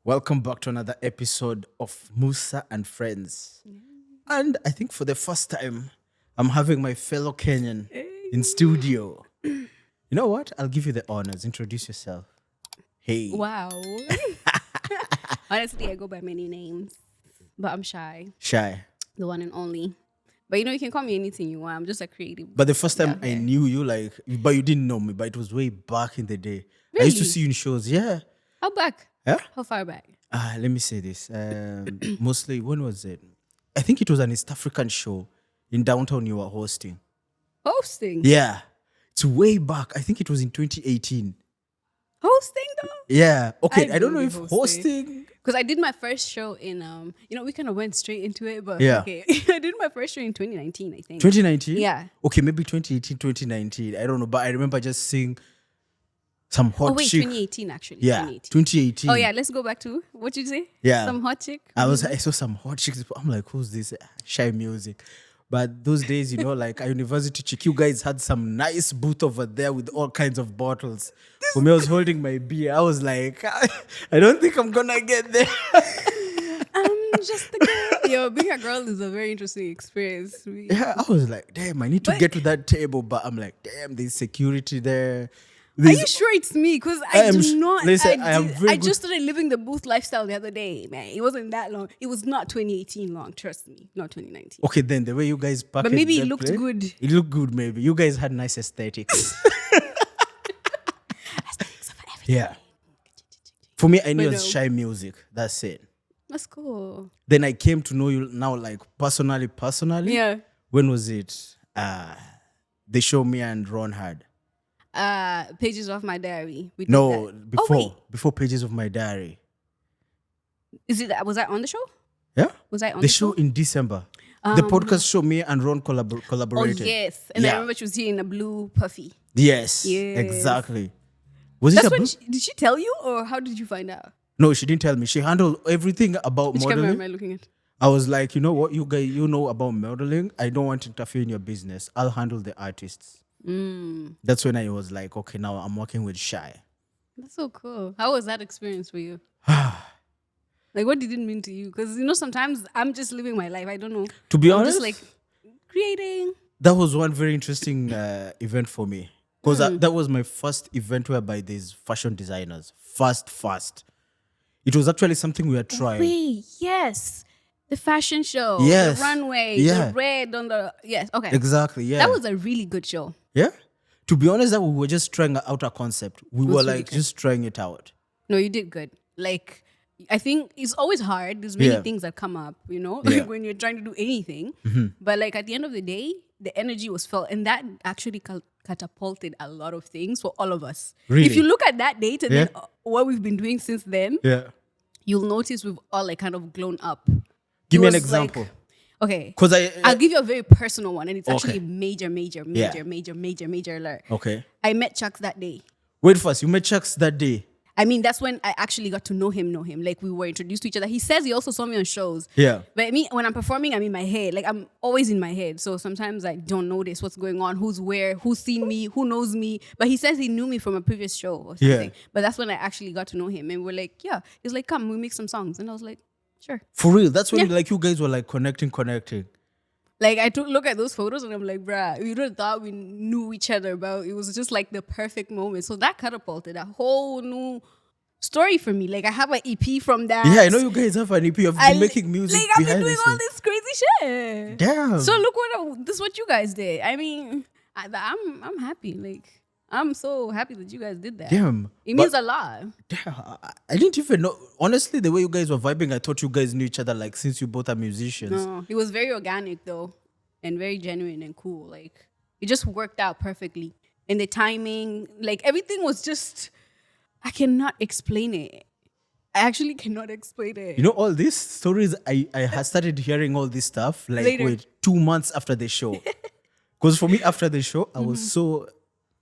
Welcome back to another episode of Moussa and Friends. And I think for the first time, I'm having my fellow Kenyan in studio. You know what? I'll give you the honors. Introduce yourself. Hey. Wow. Honestly, I go by many names, but I'm Shy, Shy. the one and only. But you can call me anything you want. I'm just a creative. But the first time I Yeah. knew you, but you didn't know me, but it was way back in the day. I used to Really? see you in shows. Yeah. How back? Yeah? How far back? Let me say this. Mostly, when was it? I think it was an East African show in downtown you were hosting. Hosting. Yeah. It's way back. I think it was in 2018. Hosting though? Yeah. Okay. I don't know believe if hosting. Because I did my first show in we kind of went straight into it, but Yeah. okay. I did my first show in 2019, I think. 2019? Yeah. Okay, maybe 2018, 2019. I don't know. But I remember just seeing some hot Oh wait, chick. 2018 actually. Yeah. 2018. 2018. Oh yeah, let's go back to what did you say? Yeah. Some hot chick. I saw some hot chicks. I'm like, who's this? Shy Musiq. But those days, like a university chick, you guys had some nice booth over there with all kinds of bottles. For me, I was holding my beer. I was like, I don't think I'm gonna get there. I'm just a girl. Yo, being a girl is a very interesting experience. Yeah, I was like, damn, I need to get to that table. But I'm like, damn, there's security there. Are There's- you sure it's me? Because I I am do not. listen, I am very I good- just started living the booth lifestyle the other day, man. It wasn't that long. It was not 2018 long. Trust me, not 2019. Okay, then the way you guys packaged But maybe it that looked place, good. It looked good, maybe. You guys had nice aesthetics. Yeah. For me, I knew it But was no. Shy Musiq. That's it. That's cool. Then I came to know you now, like personally. Yeah. When was it? The show me and Ron had. Pages of my diary. We did No, that. before Pages of My Diary. Is it? Was I on the show? Yeah? Was I on The show in December. The podcast show me and Ron Oh collaborated. yes, and I Yeah. remember she was here in a blue puffy. Yes, Yes. exactly. Was it That's a when. blue? Did she tell you, or how did you find out? No, she didn't tell me. She handled everything about Which camera modeling. am I looking at? I was like, you know what, you guys, you know about modeling. I don't want to interfere in your business. I'll handle the artists. That's when I was like, okay, now I'm working with Shy. That's so cool. How was that experience for you? Like, what did it mean to you? Because sometimes I'm just living my life. I don't know. To be I'm honest, just like creating. that was one very interesting event for me. Because that was my first event whereby there's fashion designers. Fast. It was actually something we were trying. Wait, yes, the fashion show, Yes. the runway, Yeah. the red on the yes. Okay, Exactly, yeah. that was a really good show. Yeah? To be honest, that we were just trying out a concept. We were was really like good. just trying it out. No, you did good. Like, I think it's always hard. There's many Yeah. things that come up, Yeah. like when you're trying to do anything. But like at the end of the day, the energy was felt, and that actually catapulted a lot of things for all of us. Really? If you look at that date and Yeah. then what we've been doing since then, Yeah. you'll notice we've all like kind of grown up. Give It me an was example. like- okay. Because I'll give you a very personal one, and it's Okay. actually major alert. Okay. I met Chucks that day. Wait first, you met Chucks that day. I mean, that's when I actually got to know him. Like we were introduced to each other. He says he also saw me on shows. Yeah. But me, when I'm performing, I'm in my head. Like I'm always in my head. So sometimes I don't notice what's going on, who's where, who's seen me, who knows me. But he says he knew me from a previous show or something. Yeah. But that's when I actually got to know him. And we're like, yeah. He's like, come, we make some songs. And I was like, sure. For real. That's when Yeah. like you guys were like connecting. Like I took look at those photos and I'm like, bruh, we would have thought we knew each other, but it was just like the perfect moment. So that catapulted a whole new story for me. Like I have an EP from that. Yeah, I know you guys have an EP. You've been making music Like I've been behind doing the all scenes. this crazy shit. Damn. So look this is what you guys did. I mean, I'm happy. Like I'm so happy that you guys did that. Damn. It means a lot. Damn, I didn't even know. Honestly, the way you guys were vibing, I thought you guys knew each other like since you both are musicians. No, it was very organic though, and very genuine and cool. Like it just worked out perfectly. And the timing, like everything was just, I cannot explain it. I actually cannot explain it. You know, all these stories, I had started hearing all this stuff like Later. wait 2 months after the show. Because for me, after the show, I was so,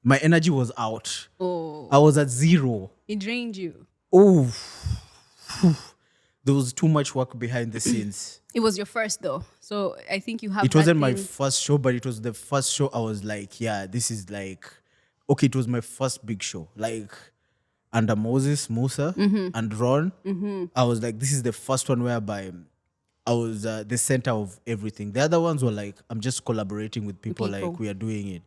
my energy was out. Oh, I was at zero. it drained you. Oh, there was too much work behind the scenes. It was your first though, so I think you have. It that wasn't my thing. first show, but it was the first show I was like, yeah, this is like, okay, it was my first big show. Like, under Moses, Musa, and Ron. I was like, this is the first one whereby I was the center of everything. The other ones were like, I'm just collaborating with people. Like we are doing it.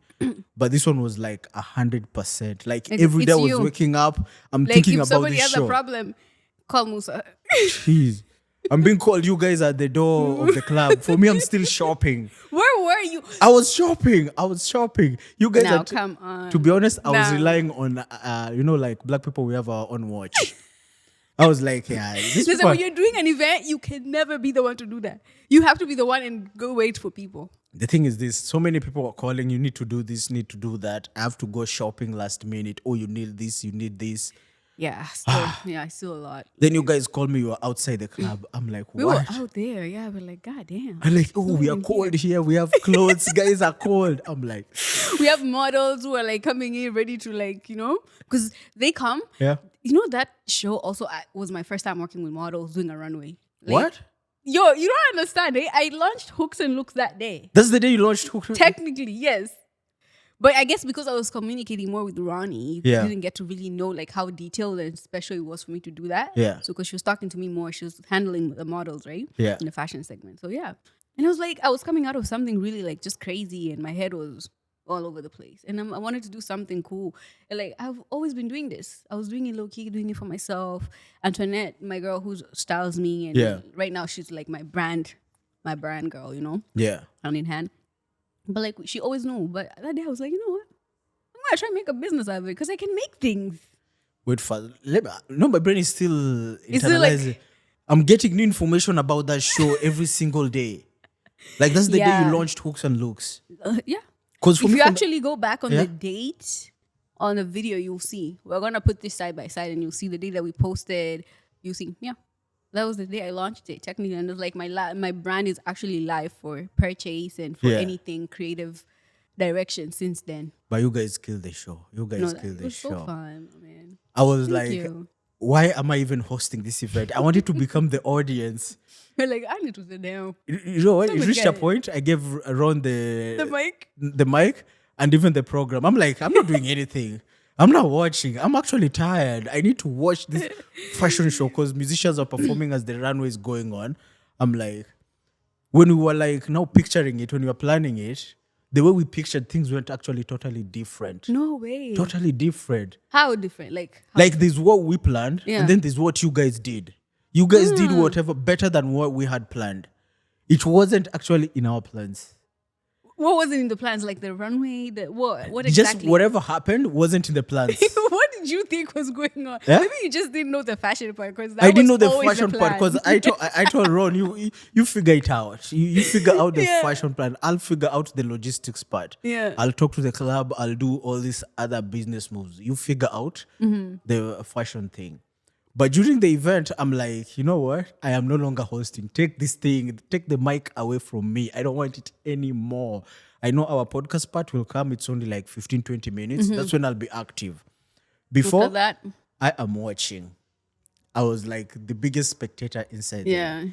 But this one was like 100%. Like every day I was waking up, I'm like thinking if about somebody this has show. a problem, call Musa. Jeez. I'm being called, you guys at the door of the club. For me, I'm still shopping. Where were you? I was shopping. You guys Now, are come on. To be honest, I was Nah. relying on, like black people, we have our own watch. I was like, yeah. Listen, when you're doing an event, you can never be the one to do that. You have to be the one and go wait for people. The thing is this, so many people are calling, you need to do this, need to do that. I have to go shopping last minute. Oh, you need this, you need this. Yeah, still a lot. Then you guys call me, you were outside the club. I'm like, We what? were out there, yeah. We're like, God damn. I'm like, oh, we are cold here. We have clothes. Guys are cold. I'm like, We have models who are like coming in ready to like, because they come. yeah. You know, that show also was my first time working with models doing a runway. Like, What? Yo, you don't understand. I launched Hooks and Looks that day. That's the day you launched Hook. Technically, yes. But I guess because I was communicating more with Ronnie, Yeah. didn't get to really know like how detailed and special it was for me to do that. Yeah. So because she was talking to me more, she was handling the models, right? Yeah. In the fashion segment. So yeah. And it was like I was coming out of something really like just crazy and my head was all over the place. And I wanted to do something cool. And like I've always been doing this. I was doing it low key, doing it for myself. Antoinette, my girl who styles me, and Yeah. right now she's like my brand girl, Yeah. hand in hand. But like she always knew. But that day I was like, you know what? I'm gonna try and make a business out of it because I can make things. Wait for no, my brain is still It's still like- internalizing. I'm getting new information about that show every single day. Like that's the day Yeah. you launched Hooks and Looks. Yeah. Because for If me, you from actually go back on Yeah. the date on the video, you'll see. We're gonna put this side by side, and you'll see the day that we posted. You'll see, yeah, that was the day I launched it technically, and it was like my brand is actually live for purchase and for Yeah. anything creative direction since then. but you guys killed the show. You guys No, killed it the was show. so fun, man. I was Thank like, you. why am I even hosting this event? I wanted to become the audience. We're like, I need to sit down. You know what? It Never reached a get it. point. I gave Ron The mic. the mic and even the program. I'm like, I'm not doing anything. I'm not watching. I'm actually tired. I need to watch this fashion show because musicians are performing as the runway is going on. I'm like, when we were like now picturing it, when we were planning it, the way we pictured things went actually totally different. No way. Totally different. How different? Like, how, Like there's what we planned Yeah. and then there's what you guys did. You guys did whatever better than what we had planned. It wasn't actually in our plans. what wasn't in the plans? Like the runway. What Just exactly? whatever happened wasn't in the plans. What did you think was going on? Yeah? Maybe you just didn't know the fashion part because I didn't know the fashion part because I told Ron, you figure it out. You figure out the Yeah. fashion plan. I'll figure out the logistics part. Yeah. I'll talk to the club. I'll do all these other business moves. You figure out the fashion thing. But during the event, I'm like, you know what? I am no longer hosting. Take this thing, take the mic away from me. I don't want it anymore. I know our podcast part will come. It's only like 15, 20 minutes. That's when I'll be active. Before After that, I am watching. I was like the biggest spectator inside there. yeah,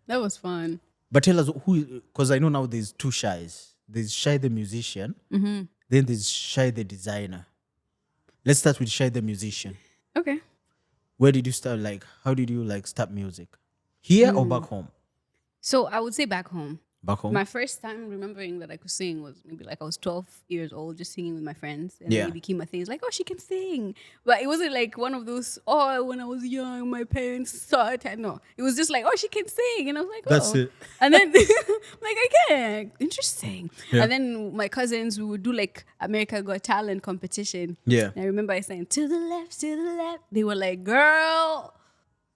that was fun. But tell us who, because I know now there's two Shys. There's Shy the musician, then there's Shy the designer. Let's start with Shy the musician. Okay. Where did you start? Like, how did you like start music? Here or back home? So I would say back home. Back home? My first time remembering that I could sing was maybe like I was 12 years old, just singing with my friends. And Yeah. then it became a thing. It's like, oh, she can sing. But it wasn't like one of those, oh, when I was young, my parents saw it. And no, it was just like, oh, she can sing. And I was like, oh. That's it. And then, like, I can. Interesting. Yeah. And then my cousins, we would do like America Got Talent competition. Yeah. And I remember I sang, to the left, to the left. They were like, girl,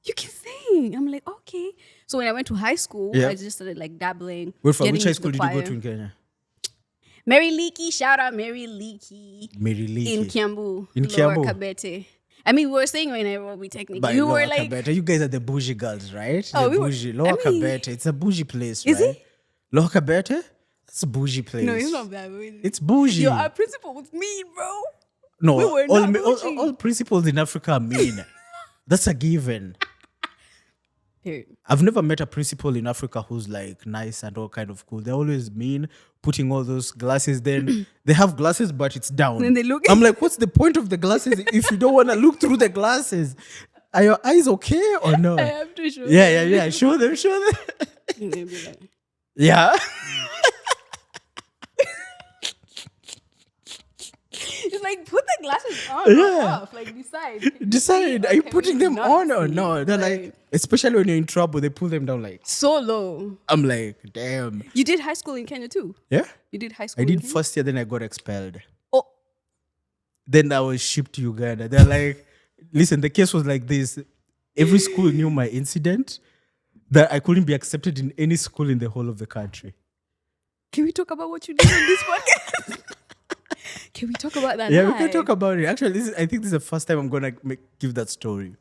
you can sing. I'm like, okay. So when I went to high school, Yeah. I just started like dabbling. Wait, for getting which high into school the did you go choir. to in Kenya? Mary Leakey, shout out Mary Leakey Mary Lee. in Kiambu, In Lower Kiambu. Kabete. I mean, we were saying in Nairobi technically. By You Lower were like, Kabete. You guys are the bougie girls, right? Oh, the we were- bougie. Lower I mean- Kabete. It's a bougie place, Is right? it? Lower Kabete? That's a bougie place. no, it's not that. Way. It's bougie. Yo, our principal was mean, bro. No, we were all, not all, bougie. all principals in Africa are mean. That's a given. Period. I've never met a principal in Africa who's like nice and all kind of cool. They're always mean, putting all those glasses. Then they have glasses, but it's down. Then they look- I'm like, what's the point of the glasses if you don't want to look through the glasses? Are your eyes okay or not? I have to show Yeah. Show them. And they'll be like, Yeah. it's like, put the glasses on or Yeah. off. Like, decide. Decide, See, are you can putting we them not on or see? no? They're like, especially when you're in trouble, they pull them down like, so low. I'm like, damn. You did high school in Kenya too? Yeah. You did high school I in did Kenya? first year, then I got expelled. Oh, Then I was shipped to Uganda. They're like, listen, the case was like this. Every school knew my incident, that I couldn't be accepted in any school in the whole of the country. can we talk about what you did on this podcast? Can we talk about that? Yeah, we night? can talk about it. Actually, I think this is the first time I'm going to give that story.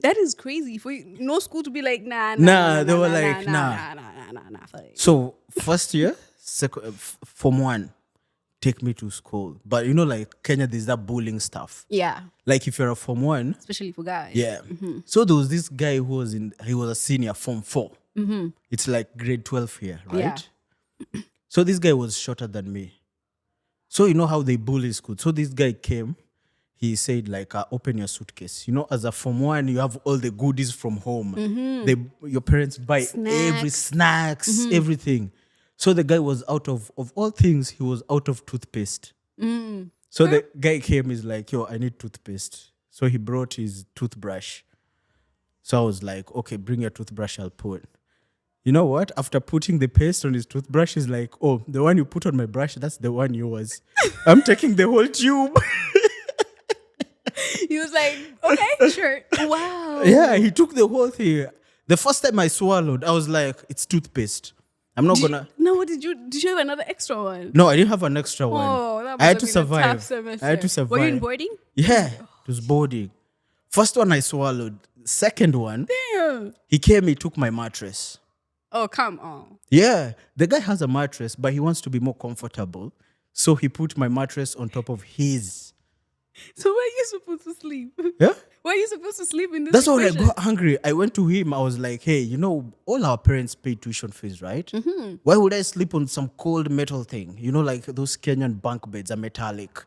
That is crazy for you. No school to be like, nah. They were like, nah. Nah. So, first year, Form 1, take me to school. But you know, like Kenya, there's that bullying stuff. Yeah, Like if you're a Form 1, especially for guys. yeah. So there was this guy who was he was a senior, Form 4. It's like grade 12 here, right? Yeah. So this guy was shorter than me. So you know how they bully school. So this guy came, he said like, open your suitcase. You know, as a Form 1, you have all the goodies from home. Your parents buy every snacks, everything. So the guy was out of all things, he was out of toothpaste. So the guy came, he's like, yo, I need toothpaste. So he brought his toothbrush. So I was like, okay, bring your toothbrush, I'll put. You know what? After putting the paste on his toothbrush, he's like, oh, the one you put on my brush, that's the one yours. I'm taking the whole tube. He was like, okay, sure. Wow. Yeah, he took the whole thing. The first time I swallowed, I was like, it's toothpaste. I'm not gonna. No, what did you have another extra one? No, I didn't have an extra one. Oh, that I had must to have been a tough survive. semester. I had to survive. Were you in boarding? Yeah, it was boarding. First one I swallowed. Second one, Damn. he came, he took my mattress. Oh, come on. Yeah, the guy has a mattress, but he wants to be more comfortable. So he put my mattress on top of his. So where are you supposed to sleep? Yeah? Where are you supposed to sleep in this That's when I situation? got hungry. I went to him. I was like, hey, you know, all our parents pay tuition fees, right? Why would I sleep on some cold metal thing? You know, like those Kenyan bunk beds are metallic.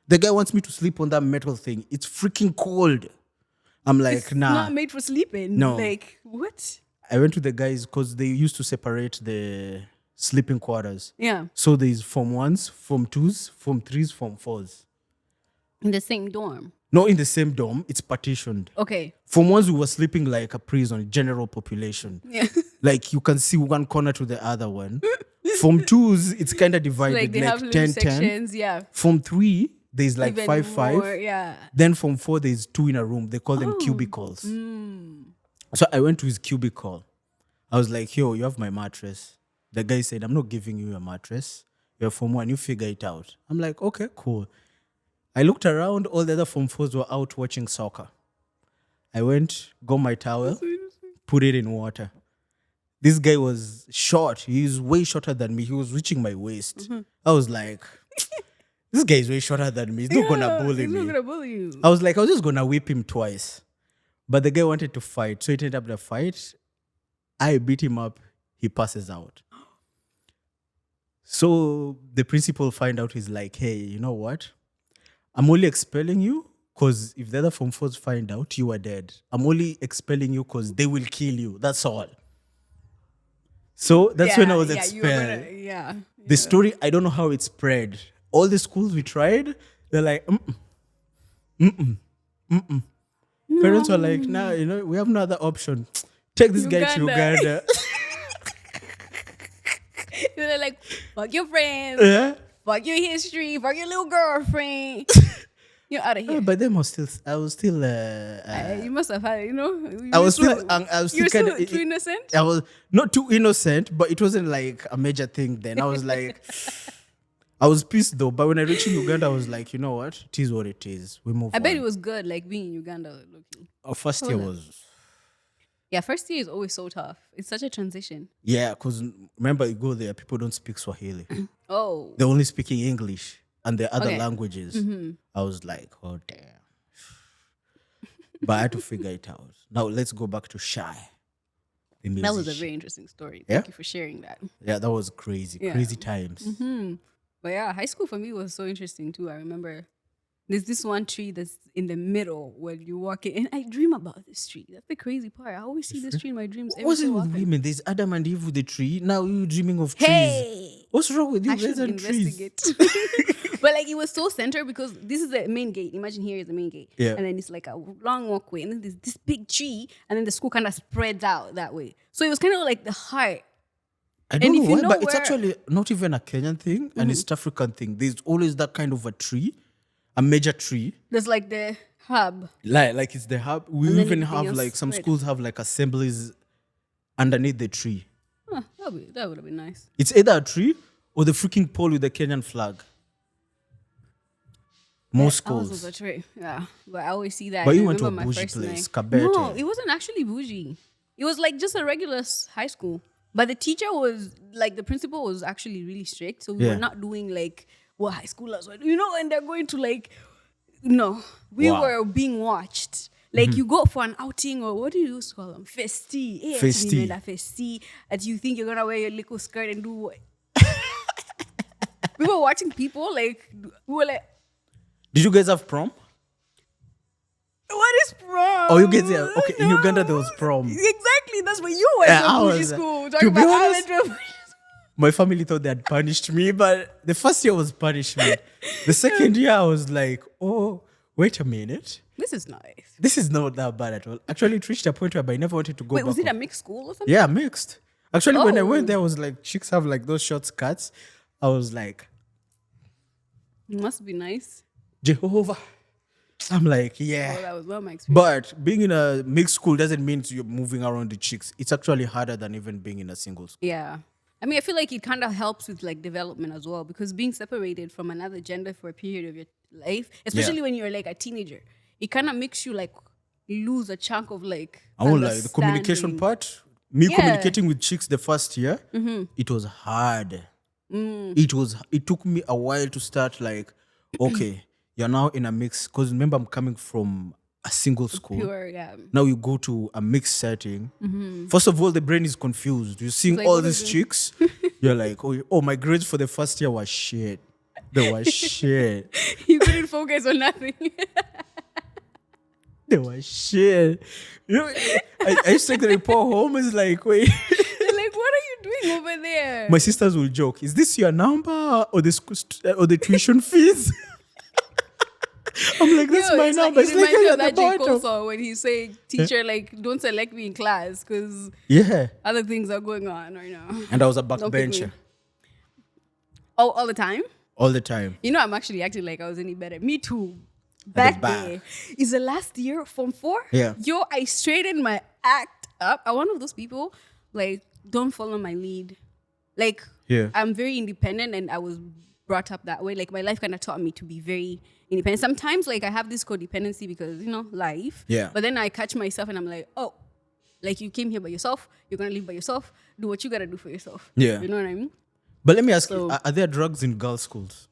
The guy wants me to sleep on that metal thing. It's freaking cold. I'm like, It's nah. not made for sleeping. No. Like, what? I went to the guys because they used to separate the sleeping quarters. Yeah. So there's Form 1s, Form 2s, Form 3s, Form 4s. In the same dorm. No, in the same dorm, it's partitioned. Okay. Form 1s, we were sleeping like a prison, general population. Yeah. Like you can see one corner to the other one. Form 2s, it's kind of divided, Like they have little 10, 10. sections. Yeah. Form 3, there's like Even 5, 5. more, yeah. Then Form 4, there's 2 in a room. They call them cubicles. So I went to his cubicle. I was like, yo, you have my mattress. The guy said, I'm not giving you a mattress. You're Form 1, you figure it out. I'm like, okay, cool. I looked around, all the other Form 4s were out watching soccer. I went, got my towel, put it in water. This guy was short. He's way shorter than me. He was reaching my waist. I was like, this guy is way shorter than me. He's not going to bully He's me. not gonna bully you. I was like, I was just going to whip him twice. But the guy wanted to fight. So it ended up the fight. I beat him up. He passes out. So the principal find out, he's like, hey, you know what? I'm only expelling you because if the other Form 4s find out, you are dead. I'm only expelling you because they will kill you. That's all. So that's when I was you were expelled. yeah. The story, I don't know how it spread. All the schools we tried, they're like, Parents were like, nah, you know, we have no other option. Take this guy to Uganda. They're like, fuck your friends, Yeah. fuck your history, fuck your little girlfriend. You're out of here. But then I was still You must have had, you know. I was you still were kind still of too innocent. I was not too innocent, but it wasn't like a major thing then. I was like, I was pissed though. But when I reached in Uganda, I was like, you know what? It is what it is. We move I bet on. it was good, like being in Uganda. Looking. Our first year was, Yeah, first year is always so tough. It's such a transition. yeah, because remember, you go there, people don't speak Swahili. Oh. They're only speaking English and the other Okay. languages. I was like, oh, damn. But I had to figure it out. Now, let's go back to Shy. That was a very interesting story. Yeah? Thank you for sharing that. Yeah, that was crazy. Yeah. Crazy times. But yeah, high school for me was so interesting too. I remember there's this one tree that's in the middle when you walk in, and I dream about this tree. That's the crazy part. I always see this tree in my dreams. Every What's it so with often. women? There's Adam and Eve with the tree. Now you're dreaming of trees. Hey, What's wrong with you I guys should and trees? investigate. But like it was so centered because this is the main gate. Imagine here is the main gate. Yeah. And then it's like a long walkway. And then there's this big tree. And then the school kind of spreads out that way. So it was kind of like the heart. I don't And if know you why, know but it's where- actually not even a Kenyan thing, an East African thing. There's always that kind of a tree, a major tree. There's like the hub. Like it's the hub. We And then even everything have else like some spread. schools have like assemblies underneath the tree. Huh, that would have been nice. It's either a tree or the freaking pole with the Kenyan flag. Most Ours was schools. a tree. Yeah. But I always see that. But and you I went to a remember my bougie first place, night. Kabete. No, it wasn't actually bougie. It was like just a regular high school. But the teacher was like, the principal was actually really strict. So we Yeah. were not doing like what high schoolers were, and they're going to like, no, we Wow. were being watched. Like you go for an outing or what do you used to call them? Festi. Eh, Festi. Festi. And you think you're going to wear your little skirt and do what? We were watching people like, we were like, Did you guys have prom? what is prom? Oh, you guys, yeah. Okay, in Uganda there was prom. Exactly, that's what you went Yeah, to I bougie was, school. to Talking be about I honest- went to a bougie My family thought they had punished me, but the first year was punishment. The second year I was like, oh, wait a minute. This is nice. This is not that bad at all. Actually, it reached a point where I never wanted to go Wait, back. was it a home. mixed school or something? Yeah, mixed. Actually, when I Oh. went there, I was like, chicks have like those short skirts. I was like, It must be nice. Jehovah. I'm like, Oh, yeah. that was not my experience. But being in a mixed school doesn't mean you're moving around the chicks. It's actually harder than even being in a single school. Yeah. I mean, I feel like it kind of helps with like development as well because being separated from another gender for a period of your life, especially when you're like a teenager, it kind of makes you like lose a chunk of like. I won't lie, the communication understanding. part, me Yeah. communicating with chicks the first year, it was hard. It took me a while to start like, okay, you're now in a mix. Because remember, I'm coming from a single school. Pure, yeah. Now you go to a mixed setting. First of all, the brain is confused. You're seeing Like, all what these is it? chicks. You're like, oh, my grades for the first year was shit. They were shit. You couldn't focus on nothing. They were shit. You know, I used to take the report home. It's like, wait. They're like, what are you doing over there? My sisters will joke, is this your number or the tuition fees? I'm like, that's Yo, my it's number. Like, It's it like reminds me you're of at the that J. Cole bottom. song when he's saying, teacher, like, don't select me in class because Yeah. other things are going on right now. And I was a Don't pick me. backbencher Oh, all the time? all the time. You know, I'm actually acting like I was any better. Me too. Back back. there. Is the last year, Form 4? Yeah. Yo, I straightened my act up. I'm one of those people, like, don't follow my lead. Like, Yeah. I'm very independent and I was brought up that way. Like, my life kind of taught me to be very independent. Sometimes, like, I have this codependency because, life. Yeah. But then I catch myself and I'm like, oh, like, you came here by yourself. You're going to live by yourself. Do what you got to do for yourself. Yeah. You know what I mean? But let me ask you, So- are there drugs in girls' schools?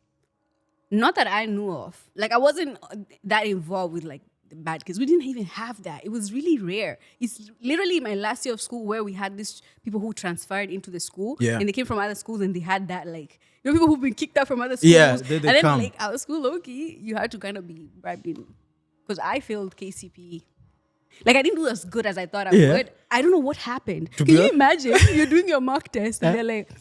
Not that I knew of. Like, I wasn't that involved with like the bad kids. We didn't even have that. It was really rare. It's literally my last year of school where we had these people who transferred into the school. Yeah. And they came from other schools and they had that like, people who've been kicked out from other schools. Yeah, they and then come. like our school, low-key, you had to kind of be bribed in. Because I failed KCP. Like, I didn't do as good as I thought I Yeah. would. I don't know what happened. To Can be you hon- imagine you're doing your mock test and Huh? they're like,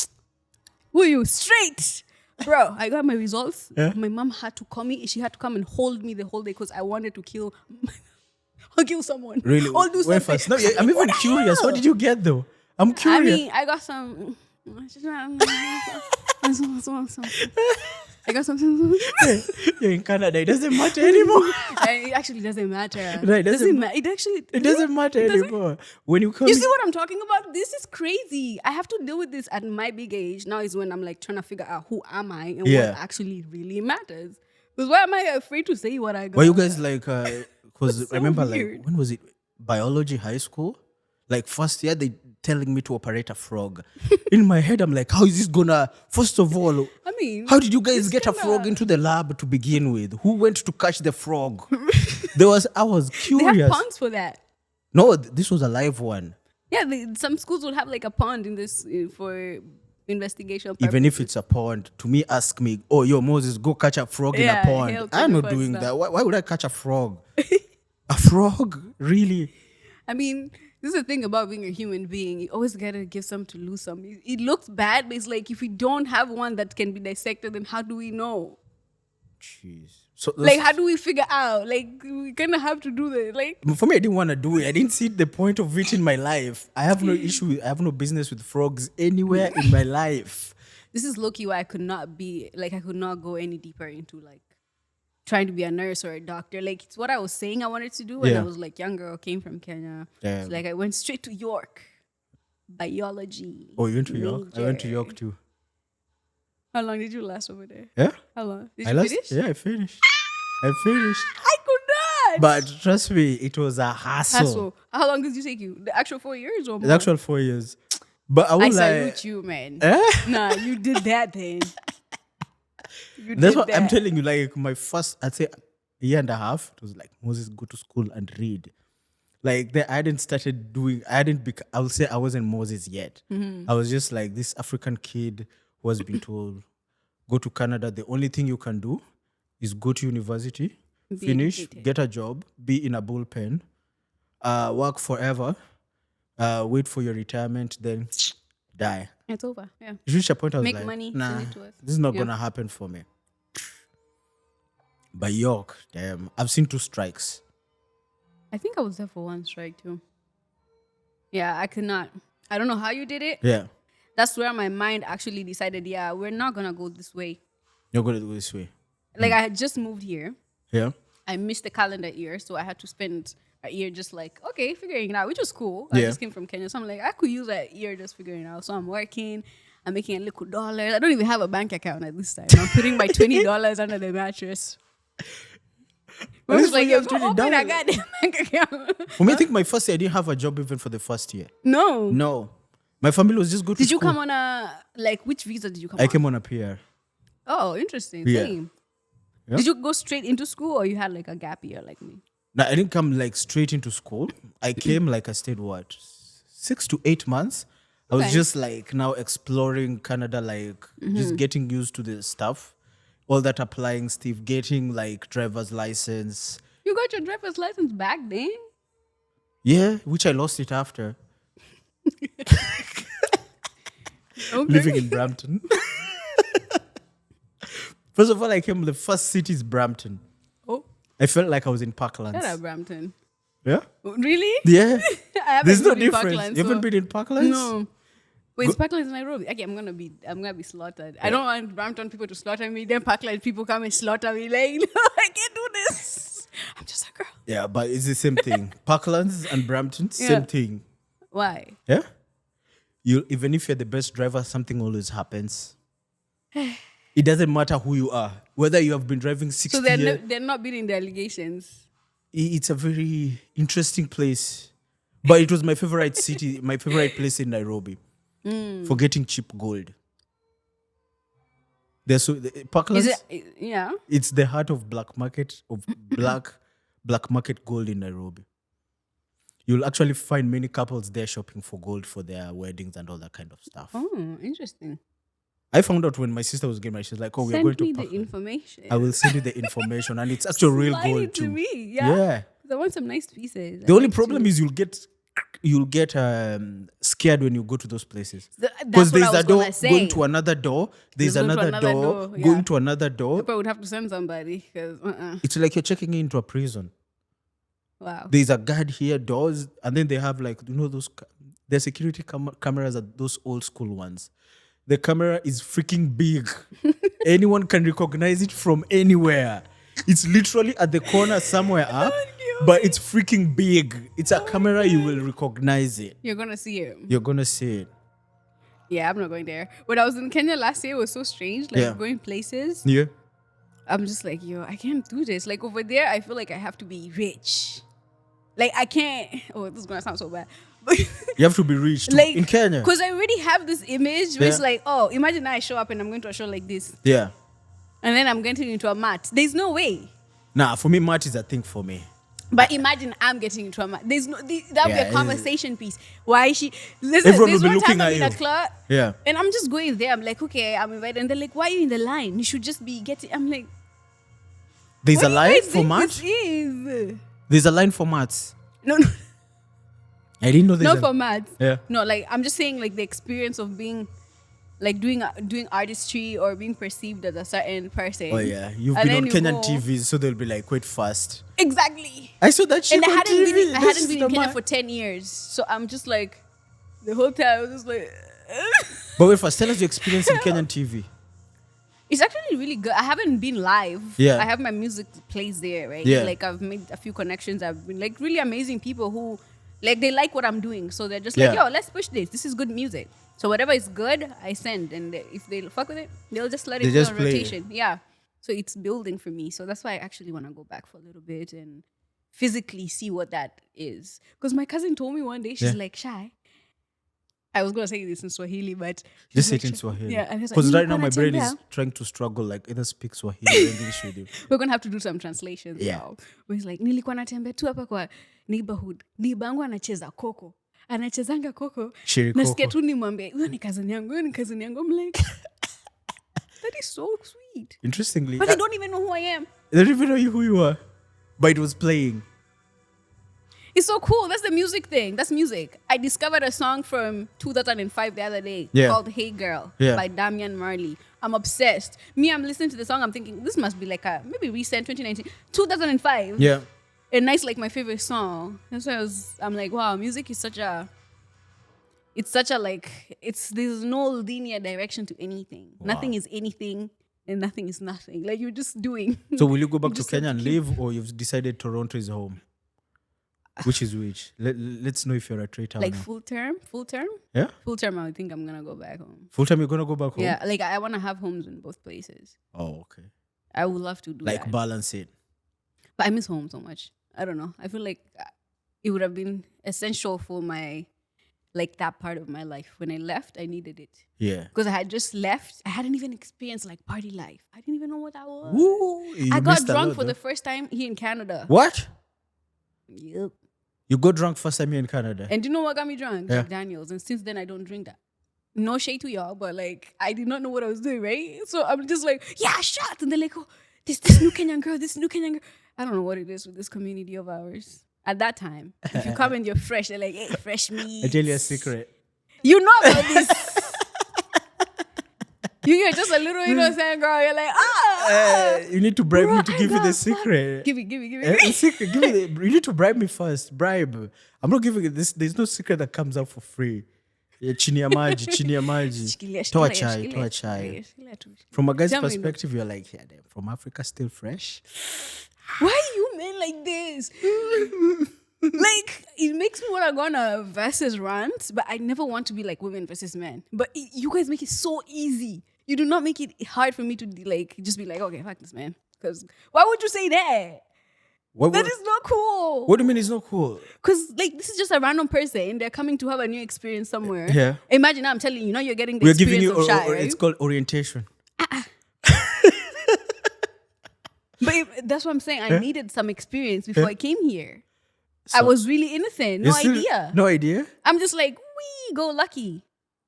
who are you? Straight. Bro, I got my results. Yeah. My mom had to call me. She had to come and hold me the whole day because I wanted to kill someone. Really? Or do Wait something. first. No, I'm even What the curious. hell? What did you get though? I'm I curious. mean, I got some. I got something. You're in Canada. It doesn't matter anymore. It actually doesn't matter. No, it doesn't It actually. It doesn't matter It doesn't- anymore. When you come, You see what I'm talking about? This is crazy. I have to deal with this at my big age. Now is when I'm like trying to figure out who am I and Yeah. what actually really matters. Because why am I afraid to say what I got? were you guys like? Because So remember, weird. like when was it? Biology high school. Like first year, they telling me to operate a frog. In my head, I'm like, how is this gonna? First of all, I mean, how did you guys it's get a kinda- frog into the lab to begin with? Who went to catch the frog? I was They have curious. ponds for that. No, this was a live one. Yeah, some schools will have like a pond in this for investigation purposes. Even if it's a pond, to me, ask me, oh, yo, Moses, go catch a frog in a pond. hell to I'm the not first doing now. that. Why would I catch a frog? A frog? Really? I mean, this is the thing about being a human being. You always gotta give some to lose some. It looks bad, but it's like if we don't have one that can be dissected, then how do we know? Jeez. So Like, how do we figure out? Like, we kind of have to do that. Like, for me, I didn't want to do it. I didn't see the point of it in my life. I have no issue. I have no business with frogs anywhere in my life. this is low-key why I could not be, like, I could not go any deeper into, like, trying to be a nurse or a doctor. Like, it's what I was saying I wanted to do when I was, like, younger, came from Kenya. Damn. So, like, I went straight to York. Biology. Oh, you went to York? I went to major. York too. How long did you last over there? Yeah? How long? Did you finish? Yeah, I finished. I finished. I could not. But trust me, it was a hassle. How long did it take you? The actual 4 years or more? The actual 4 years. But I I was salute like, you, man. eh? Nah, you did that then. You That's did what I'm that. telling you. Like my first, I'd say, a year and a half. It was like Moses, go to school and read. Like I hadn't started doing. I would say I wasn't Moses yet. Mm-hmm. I was just like this African kid who has been told, go to Canada. The only thing you can do is go to university, Be finish, educated. get a job, be in a bullpen, work forever, wait for your retirement, then die. It's over. Yeah. You reached a point I was Make like, money, nah, send it to us. this is not Yeah. gonna happen for me. But York, damn, I've seen 2 strikes. I think I was there for one strike too. Yeah, I could not. I don't know how you did it. Yeah, That's where my mind actually decided, yeah, we're not gonna go this way. you're gonna do it this way. Like I had just moved here. Yeah, I missed the calendar year, so I had to spend a year just like, okay, figuring it out, which was cool. I Yeah. just came from Kenya, so I'm like, I could use that year just figuring it out. So I'm working, I'm making a little dollars. I don't even have a bank account at this time. I'm putting my $20 under the mattress. I was like, you yo, have go open $20. a goddamn bank account. for me, I think my first year I didn't have a job even for the first year. No. No, my family was just go to Did you school. come on a, like, which visa did you come I on? came on a PR. Oh, interesting. Yeah. Same. Yeah. Did you go straight into school or you had like a gap year like me? No, I didn't come like straight into school. I came like I stayed 6 to 8 months. I was Okay. just like now exploring Canada, like just getting used to the stuff, all that applying stuff, getting like driver's license. You got your driver's license back then? Yeah, which I lost it after Okay. living in Brampton. First of all, I came. The first city is Brampton. Oh, I felt like I was in shout Parklands. out Brampton. Yeah, Really? yeah. I haven't There's no been in difference. Parklands, You haven't so- been in Parklands? No. Wait, it's Parklands in Nairobi. Okay, I'm gonna be slaughtered. I don't want Brampton people to slaughter me. Then Parklands people come and slaughter me. Like, no, I can't do this. I'm just a girl. Yeah, but it's the same thing. Parklands and Brampton, Yeah. same thing. Why? Yeah. You even if you're the best driver, something always happens. It doesn't matter who you are, whether you have been driving 60 So they're years. they're not beating the allegations. It's a very interesting place, but it was my favorite city, my favorite place in Nairobi for getting cheap gold. There's Parklands. Is it? Yeah. It's the heart of black market black market gold in Nairobi. You'll actually find many couples there shopping for gold for their weddings and all that kind of stuff. Oh, interesting. I found out when my sister was getting married. She's like, "Oh, we're Send going to me the Parklands." information. I will send you the information, and it's actual real Slide gold it to too. me. Yeah. Yeah. I want some nice pieces. The only problem is you'll get scared when you go to those places That's because what I there's was a door gonna say. going to another door. There's Let's go to another another door door, yeah. going to another door. I would have to send somebody because It's like you're checking into a prison. wow. There's a guard here, doors, and then they have like those the security cameras are those old school ones. The camera is freaking big. Anyone can recognize it from anywhere. It's literally at the corner somewhere up, but it's freaking big. It's a camera, you will recognize it. You're gonna see it. You're gonna see it. Yeah, I'm not going there. When I was in Kenya last year, it was so strange. Like Yeah. going places. Yeah. I'm just like, yo, I can't do this. Like over there, I feel like I have to be rich. Like I can't. Oh, this is gonna sound so bad. But You have to be rich too. like In Kenya. because I already have this image where it's Yeah. like, oh, imagine I show up and I'm going to a show like this, Yeah. and then I'm getting into a mat. There's no way. Nah, for me, mat is a thing for me. But imagine I'm getting trauma. There's no, that'll be Yeah, a conversation piece. Why is she? Listen, Everyone there's will be one time looking I'm at in a you. club, Yeah. and I'm just going there. I'm like, okay, I'm invited, and they're like, why are you in the line? You should just be getting. I'm like, There's what a do you line guys for think maths. this is? There's a line for maths. No, I didn't know there's not a... for maths. Yeah. No, like I'm just saying, like the experience of being, like doing artistry or being perceived as a certain person. Oh yeah, you've And been on then you Kenyan go- TV, so they'll be like, quite fast. Exactly. I saw that shit And on TV. I hadn't been in Kenya for 10 years, so I'm just like, the whole time I was just like. But wait, first, tell us your experience in Kenyan TV. It's actually really good. I haven't been live. Yeah. I have my music plays there, right? Yeah. Like I've made a few connections. I've been like really amazing people who like they like what I'm doing. So they're just like, Yeah. yo, let's push this. This is good music. So whatever is good, I send. And if they fuck with it, they'll just let They it go just on play it. rotation. Yeah. So it's building for me. So that's why I actually want to go back for a little bit and physically see what that is. Because my cousin told me one day, she's Yeah. like, Shy. I was gonna say this in Swahili, but Just she's say like, it in Swahili. Yeah, and Because right now my brain "Nilikuwa is trying to struggle, like either speak Swahili or English with you. we're gonna have to do some translations Yeah. now. Where he's like, nilikuwa natembea tu hapa kwa neighborhood, neighbor yangu anacheza koko, anachezanga koko, Shiri nasikia Koko. tu nimwambie huyo ni cousin yangu, huyo ni cousin yangu. I'm like, that is so sweet, Interestingly, but they don't even know who I am. they don't even know who you are. But it was playing. It's so cool. That's the music thing. That's music. I discovered a song from 2005 the other day Yeah. called "Hey Girl" Yeah. by Damian Marley. I'm obsessed. I'm listening to the song. I'm thinking this must be like a maybe recent 2019, 2005. Yeah. And nice, like my favorite song. That's why I'm like, wow, music is there's no linear direction to anything. Nothing is anything and nothing is nothing. Like you're just doing. So will you go back to just Kenya have and to live, or you've decided Toronto is home? Which is which? Let's know if you're a traitor. Like now. full term. Yeah? Full term, I think I'm gonna go back home. Full time you're gonna go back home? Yeah, like I wanna have homes in both places. Oh, okay. I would love to do Like that. balance it. But I miss home so much. I don't know. I feel like it would have been essential for my, like that part of my life. When I left, I needed it. Yeah. Because I had just left. I hadn't even experienced like party life. I didn't even know what that was. Woo, you I got missed a drunk lot, for the though. first time here in Canada. What? Yep. You got drunk first time here in Canada? And do you know what got me drunk? Yeah. Jack Daniels. And since then, I don't drink that. No shade to y'all, but like, I did not know what I was doing, right? So I'm just like, yeah, shots. And they're like, oh, this new Kenyan girl, this new Kenyan girl. I don't know what it is with this community of ours. At that time, if you come and you're fresh, they're like, hey, fresh meat. I tell you a secret. You know about this. You're just a little innocent girl. You're like, You need to bribe bro, me to I give you got the secret. give it. A secret. Give me you need to bribe me first. Bribe. I'm not giving it this. There's no secret that comes out for free. Yeah, chini ya maji, chini ya maji. Shikilia, Toa shikilia, chai, shikilia, toa chai. shikilia tu. From a guy's Tell me, perspective, you're like, yeah, damn, from Africa, still fresh. Why are you men like this? Like, it makes me want to go on a versus rant, but I never want to be like women versus men. But you guys make it so easy. You do not make it hard for me to like just be like, okay, fuck this man. Because why would you say that? That is not cool. What do you mean it's not cool? Because like this is just a random person. They're coming to have a new experience somewhere. Yeah. Imagine I'm telling you, now you're getting the We're giving experience you, of Shy, right? it's called orientation. But that's what I'm saying. I needed some experience before I came here. I So- was really innocent. No You're still- idea. No idea? I'm just like, we go lucky.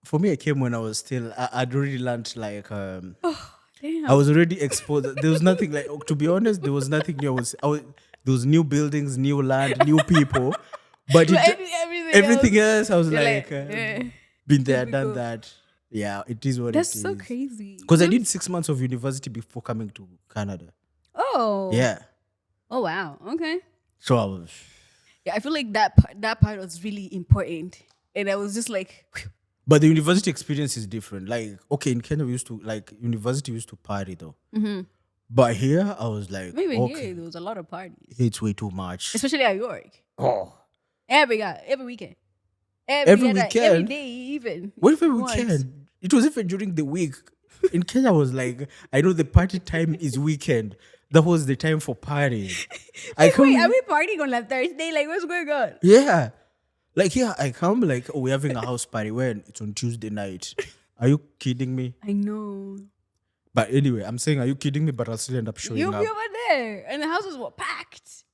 For me, I came when I was still, I'd already learned like, Damn. I was already exposed. There was nothing like, to be honest, there was nothing new. There was new buildings, new land, new people. But everything else, I was you're like, been there, done typical. that. Yeah, it is what That's it is. so crazy. Because I did 6 months of university before coming to Canada. Oh. Yeah. Oh, wow. Okay. So I was, Yeah, I feel like that part was really important. And I was just like, whew. but the university experience is different. Like, okay, in Kenya, we used to, like, university used to party though. Mm-hmm. But here, I was like, Maybe okay, here there was a lot of parties. it's way too much. Especially at York. Oh. Every weekend. Every other- weekend? Every day even. What if we Once. weekend? It was even during the week. In Kenya, I was like, I know the party time is weekend. That was the time for partying. I come, Wait, are we partying on a Thursday? Like, what's going on? yeah. Like, here I come, like, oh, we're having a house party. When? It's on Tuesday night. Are you kidding me? I know. But anyway, I'm saying, are you kidding me? But I'll still end up showing You'll up. be over there. And the houses were packed.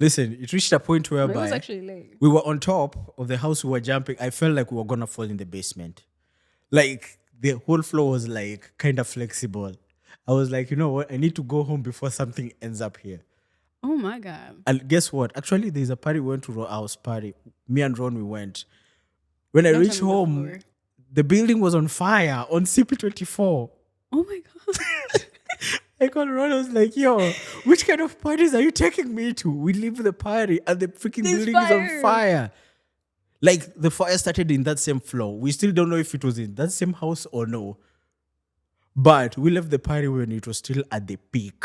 Listen, it reached a point No, it was whereby actually late. we were on top of the house, we were jumping. I felt like we were gonna fall in the basement. Like the whole floor was like kind of flexible. I was like, you know what? I need to go home before something ends up here. Oh my God. And guess what? Actually, there's a party we went to our house party. Me and Ron, we went. When I Don't reached tell me the home, floor. the building was on fire on CP24. Oh my God. I called Ron, I was like, yo, which kind of parties are you taking me to? We leave the party and the freaking There's building is on fire. fire. Like the fire started in that same floor. We still don't know if it was in that same house or no. But we left the party when it was still at the peak.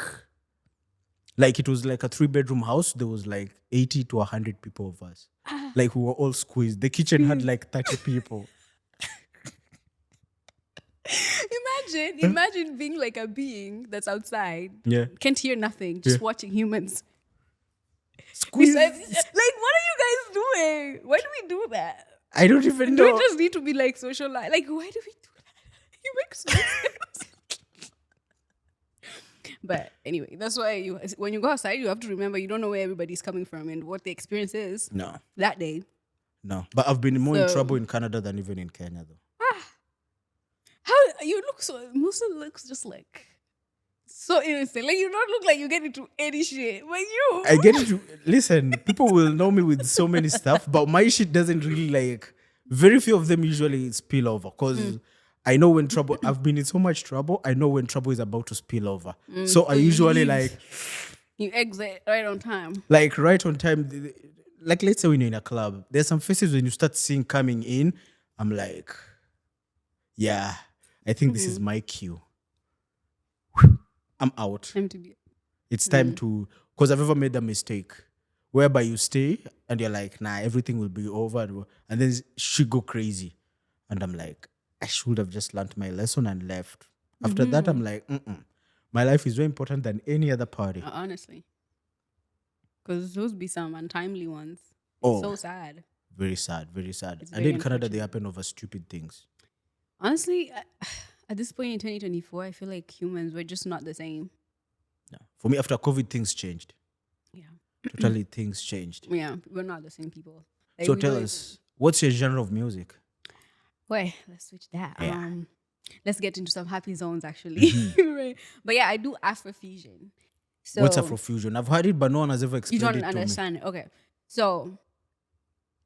Like it was like a 3-bedroom house. There was like 80 to 100 people of us. Like we were all squeezed. The kitchen had like 30 people. Imagine being like a being that's outside. Yeah. Can't hear nothing, just Yeah. watching humans. Squeezed. Like, what are you guys doing? Why do we do that? I don't even Do know. we just need to be like socialized? Like, why do we do that? You make so sense. But anyway, that's why when you go outside, you have to remember you don't know where everybody's coming from and what the experience is No. that day. No. But I've been more in So- trouble in Canada than even in Kenya, though. How you look so Musa looks just like so innocent. Like you don't look like you get into any shit. But you I get it. Listen, people will know me with so many stuff, but my shit doesn't really like. Very few of them usually spill over because I know when trouble. I've been in so much trouble. I know when trouble is about to spill over. So I so you usually leave. You exit right on time. like right on time. Like let's say when you're in a club, there's some faces when you start seeing coming in. I'm like, yeah, I think this is my cue. I'm out. Time to be. It's time to, because I've ever made a mistake whereby you stay and you're like, nah, everything will be over. And then she go crazy. And I'm like, I should have just learned my lesson and left. After that, I'm like, my life is way important than any other party. Honestly. Because those be some untimely ones. Oh. So sad. Very sad, very sad. It's And very in Canada, they happen over stupid things. Honestly, at this point in 2024, I feel like humans, we're just not the same. Yeah. For me, after COVID, things changed. Yeah. Totally, things changed. Yeah, we're not the same people. Like, So we tell don't us, what's your genre of music? Wait, let's switch that. Yeah. Let's get into some happy zones, actually. Right. But yeah, I do Afrofusion. So What's Afrofusion? I've heard it, but no one has ever you explained don't it to me. understand it. Okay. So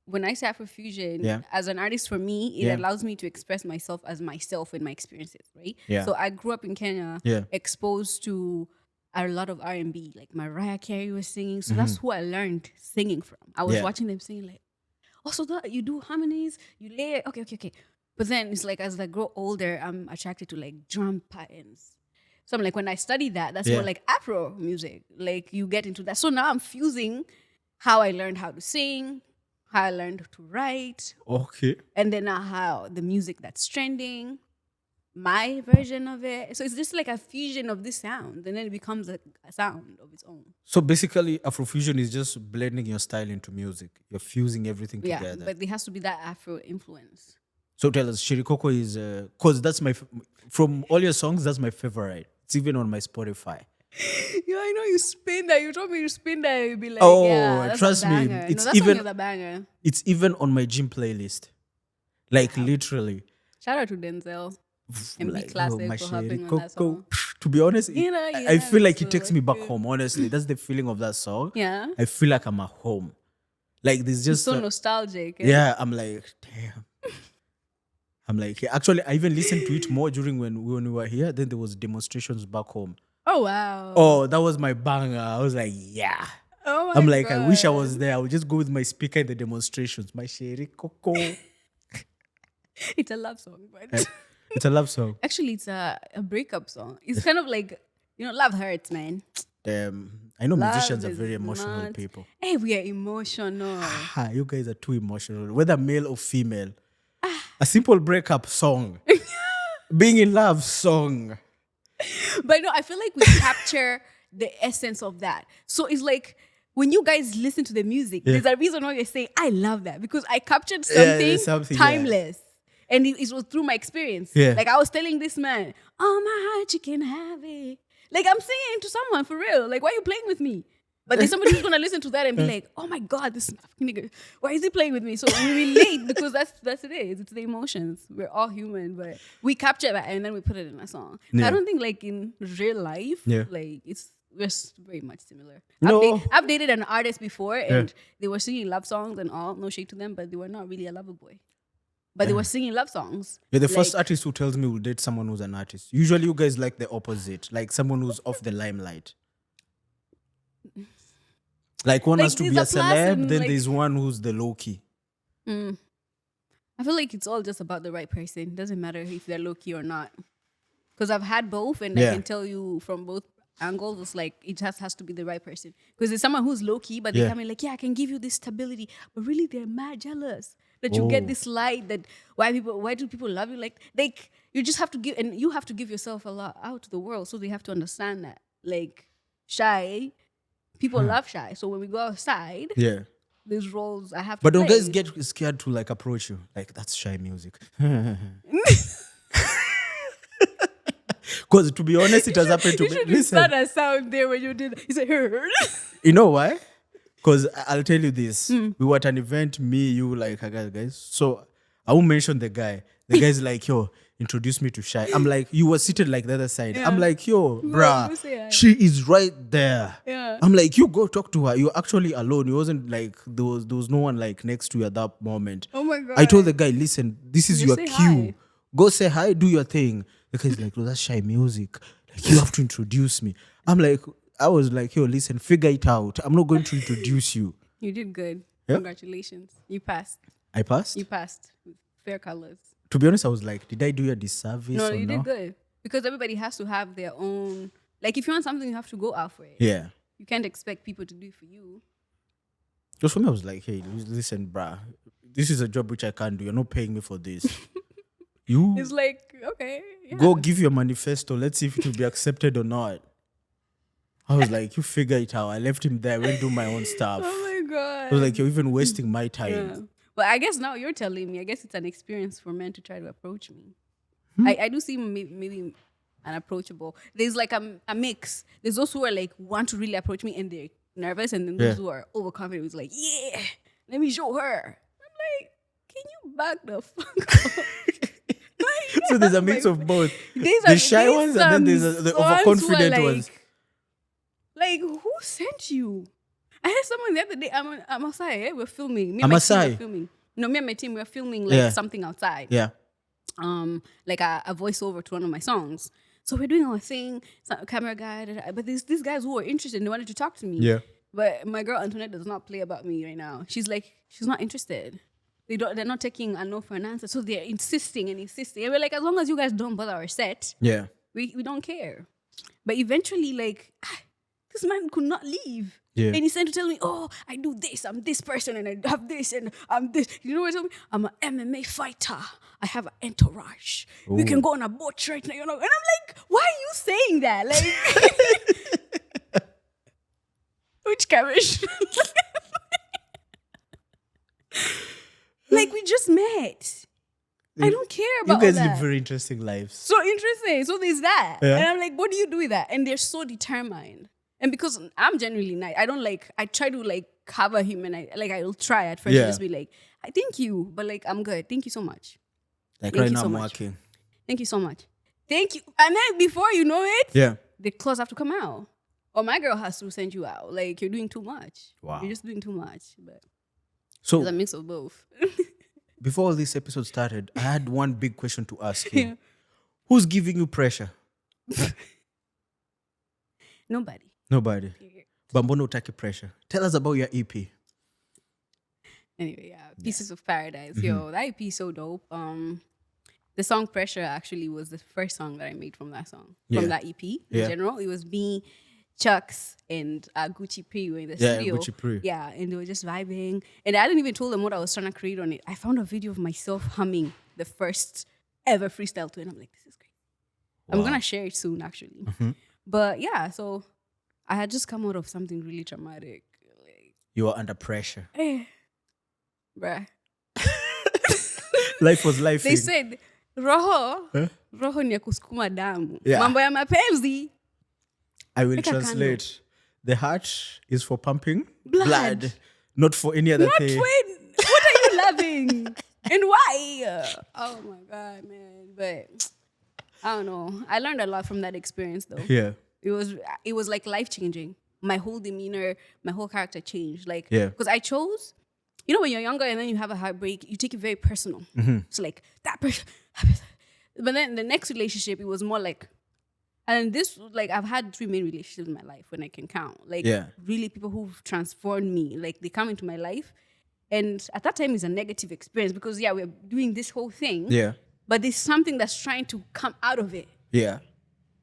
when I say Afrofusion, Yeah. as an artist, for me, it Yeah. allows me to express myself as myself in my experiences, right? Yeah. So I grew up in Kenya, Yeah. exposed to a lot of R&B, like Mariah Carey was singing. So Mm-hmm. that's who I learned singing from. I was Yeah. watching them sing like, oh, so that you do harmonies, you lay, okay. But then it's like as I grow older, I'm attracted to like drum patterns. So I'm like, when I study that, that's Yeah. more like Afro music. Like you get into that. So now I'm fusing how I learned how to sing, how I learned to write, Okay. and then now how the music that's trending, my version of it. So it's just like a fusion of this sound, and then it becomes a sound of its own. So basically, Afrofusion is just blending your style into music. You're fusing everything Yeah, together. but there has to be that Afro influence. So tell us, Shirikoko is, because that's from all your songs, that's my favorite. It's even on my Spotify. Yeah, I know you spin that. You told me you spin that. You'd be like, Oh, yeah, that's trust a me, banger. it's that even- song is a banger. It's even on my gym playlist. Like literally. Shout out to Denzel and Like, Be Classic my for hopping on that Shirikoko. song. To be honest, You know, I yeah, feel like so it takes me back good. home, honestly. That's the feeling of that song. Yeah, I feel like I'm at home. Like there's just so nostalgic. yeah, I'm like, damn. I'm like, yeah. Actually, I even listened to it more during when we were here. Then there was demonstrations back home. Oh wow. Oh, that was my banger. I was like, yeah. Oh my I'm like, I wish I God. was there. I would just go with my speaker in the demonstrations. My Shirikoko. It's a love song, but It's a love song. actually, it's a breakup song. It's kind of like, love hurts, man. I know Love musicians are is very emotional not- people. Hey, we are emotional. Ha, you guys are too emotional, whether male or female. A simple breakup song. Being in love song. But no, I feel like we capture the essence of that. So it's like when you guys listen to the music, Yeah. there's a reason why you're saying, I love that because I captured Yeah, something, something, yeah. timeless. And it was through my experience. Yeah. Like I was telling this man, oh, my heart, you can have it. Like I'm singing to someone for real. Like, why are you playing with me? But there's somebody who's gonna listen to that and be like, "Oh my God, this African nigga, why is he playing with me?" So we relate because that's it is. It's the emotions. We're all human, but we capture that and then we put it in a song. Yeah. I don't think like in real life, Yeah. like we're very much similar. No. I've dated an artist before and they were singing love songs and all. No shade to them, but they were not really a lover boy. But they were singing love songs. You're the first artist who tells me we'll date someone who's an artist. Usually you guys like the opposite, like someone who's off the limelight. Like one has to be a celeb, then there's one who's the low-key. I feel like it's all just about the right person. It doesn't matter if they're low-key or not. Because I've had both and I can tell you from both angles, it's like it just has to be the right person. Because there's someone who's low-key, but they come in like, yeah, I can give you this stability. But really, they're mad jealous that you get this light that why do people love you? Like you just have to give, and you have to give yourself a lot out to the world. So they have to understand that. Like Shy, people love Shy. So when we go outside, these roles I have to But don't play. guys get scared to like approach you? Like, that's Shy Musiq. Because to be honest, it has happened to You me. should Listen, start a sound there when you did that. You said, heard. you know why? Because I'll tell you this. We were at an event, me, you, like, guys. So I won't mention the guy. The guy's like, yo, introduce me to Shy. I'm like, you were seated like the other side. Yeah. I'm like, yo, Go say bruh, hi. she is right there. Yeah. I'm like, you go talk to her. You're actually alone. It wasn't like there was no one like next to you at that moment. Oh my God. I told the guy, listen, this is Just your say cue. hi. Go say hi, do your thing. The guy's like, oh, that's Shy Musiq. Like, you have to introduce me. I was like, yo, listen, figure it out. I'm not going to introduce you. You did good. Yeah. Congratulations. You passed. I passed? You passed with fair colors. To be honest, I was like, did I do you a disservice No, or you no? did good. Because everybody has to have their own. Like, if you want something, you have to go out for it. Yeah. You can't expect people to do it for you. Just for me, I was like, hey, listen, bruh, this is a job which I can't do. You're not paying me for this. You It's like, okay. Yeah. go give your manifesto. Let's see if it will be accepted or not. I was like, you figure it out. I left him there. I went do my own stuff. Oh my God. I was like, you're even wasting my time. Yeah. But I guess now you're telling me, I guess it's an experience for men to try to approach me. I do see maybe unapproachable. There's like a mix. There's those who are like, want to really approach me and they're nervous. And then those who are overconfident who's like, yeah, let me show her. I'm like, can you back the fuck up? So there's a mix of both. These The shy ones and then there's the overconfident like, ones. Like, who sent you? I had someone the other day. I'm outside. Yeah? We're filming. Me I'm and my team outside? were filming. No, me and my team were filming like something outside. Yeah. Like a voiceover to one of my songs. So we're doing our thing. Camera guy. But these guys who were interested, and they wanted to talk to me. Yeah. But my girl Antoinette does not play about me right now. She's like, she's not interested. They're not taking a no for an answer. So they're insisting and insisting. And we're like, as long as you guys don't bother our set, Yeah. we don't care. But eventually, like, this man could not leave. Yeah. And he's trying to tell me, oh, I do this, I'm this person, and I have this, and I'm this. You know what he's telling me? I'm an MMA fighter. I have an entourage. We can go on a boat right now. You know? And I'm like, why are you saying that? Like, which cabbage? Like, we just met. I don't care about You guys all that. live very interesting lives. So interesting. So there's that. Yeah. And I'm like, what do you do with that? And they're so determined. And because I'm genuinely nice, I try to like cover him and I'll try at first just be like, I thank you, but like, I'm good. Thank you so much. Like Thank right you now, so I'm much. working. Thank you so much. Thank you. And then before you know it, Yeah. the clothes have to come out. Or my girl has to send you out. Like, you're doing too much. Wow. You're just doing too much. But So it's a mix of both. before all this episode started, I had one big question to ask you. Yeah. Who's giving you pressure? Nobody. Nobody. But mbona utaki pressure? Tell us about your EP. Anyway, yeah, Pieces of Paradise. Yo, that EP is so dope. The song Pressure actually was the first song that I made from that song. Yeah. From that EP in general. It was me, Chucks, and Gucci P were in the studio. Gucci Pri. Yeah, and they were just vibing. And I didn't even tell them what I was trying to create on it. I found a video of myself humming the first ever freestyle to it. And I'm like, this is great. I'm going to share it soon, actually. But yeah, so I had just come out of something really traumatic. Like, You were under pressure. bruh. Life was life. They said, roho ni ya kusukuma damu. Yeah. Mambo ya mapenzi. I will Weka translate. the heart is for pumping Blood. not for any other Not thing. when. What are you loving? And why? Oh my God, man. But I don't know. I learned a lot from that experience though. Yeah. It was like life changing. My whole demeanor, my whole character changed. Like, Yeah. because I chose, you know, when you're younger and then you have a heartbreak, you take it very personal. It's like that person. But then the next relationship, it was more like, and this, like, I've had 3 main relationships in my life when I can count. Like, Yeah. really people who've transformed me. Like, they come into my life. And at that time, it's a negative experience because, yeah, we're doing this whole thing. Yeah. But there's something that's trying to come out of it. Yeah.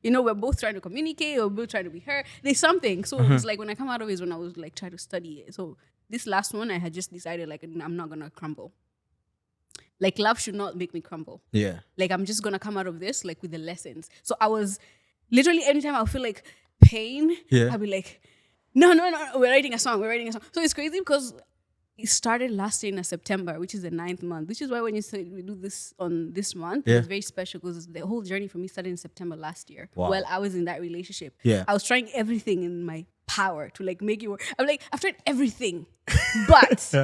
You know, we're both trying to communicate, or we're both trying to be heard. There's something. So it was like when I come out of it is when I was like trying to study it. So this last one, I had just decided like I'm not gonna crumble. Like love should not make me crumble. Yeah. Like I'm just gonna come out of this like with the lessons. So I was literally anytime I feel like pain, Yeah. I'll be like, no, we're writing a song. So it's crazy because it started last year in September, which is the 9th month, which is why when you say we do this on this month, Yeah. it's very special because the whole journey for me started in September last year. Wow. While I was in that relationship. Yeah. I was trying everything in my power to like make it work. I'm like, I've tried everything, but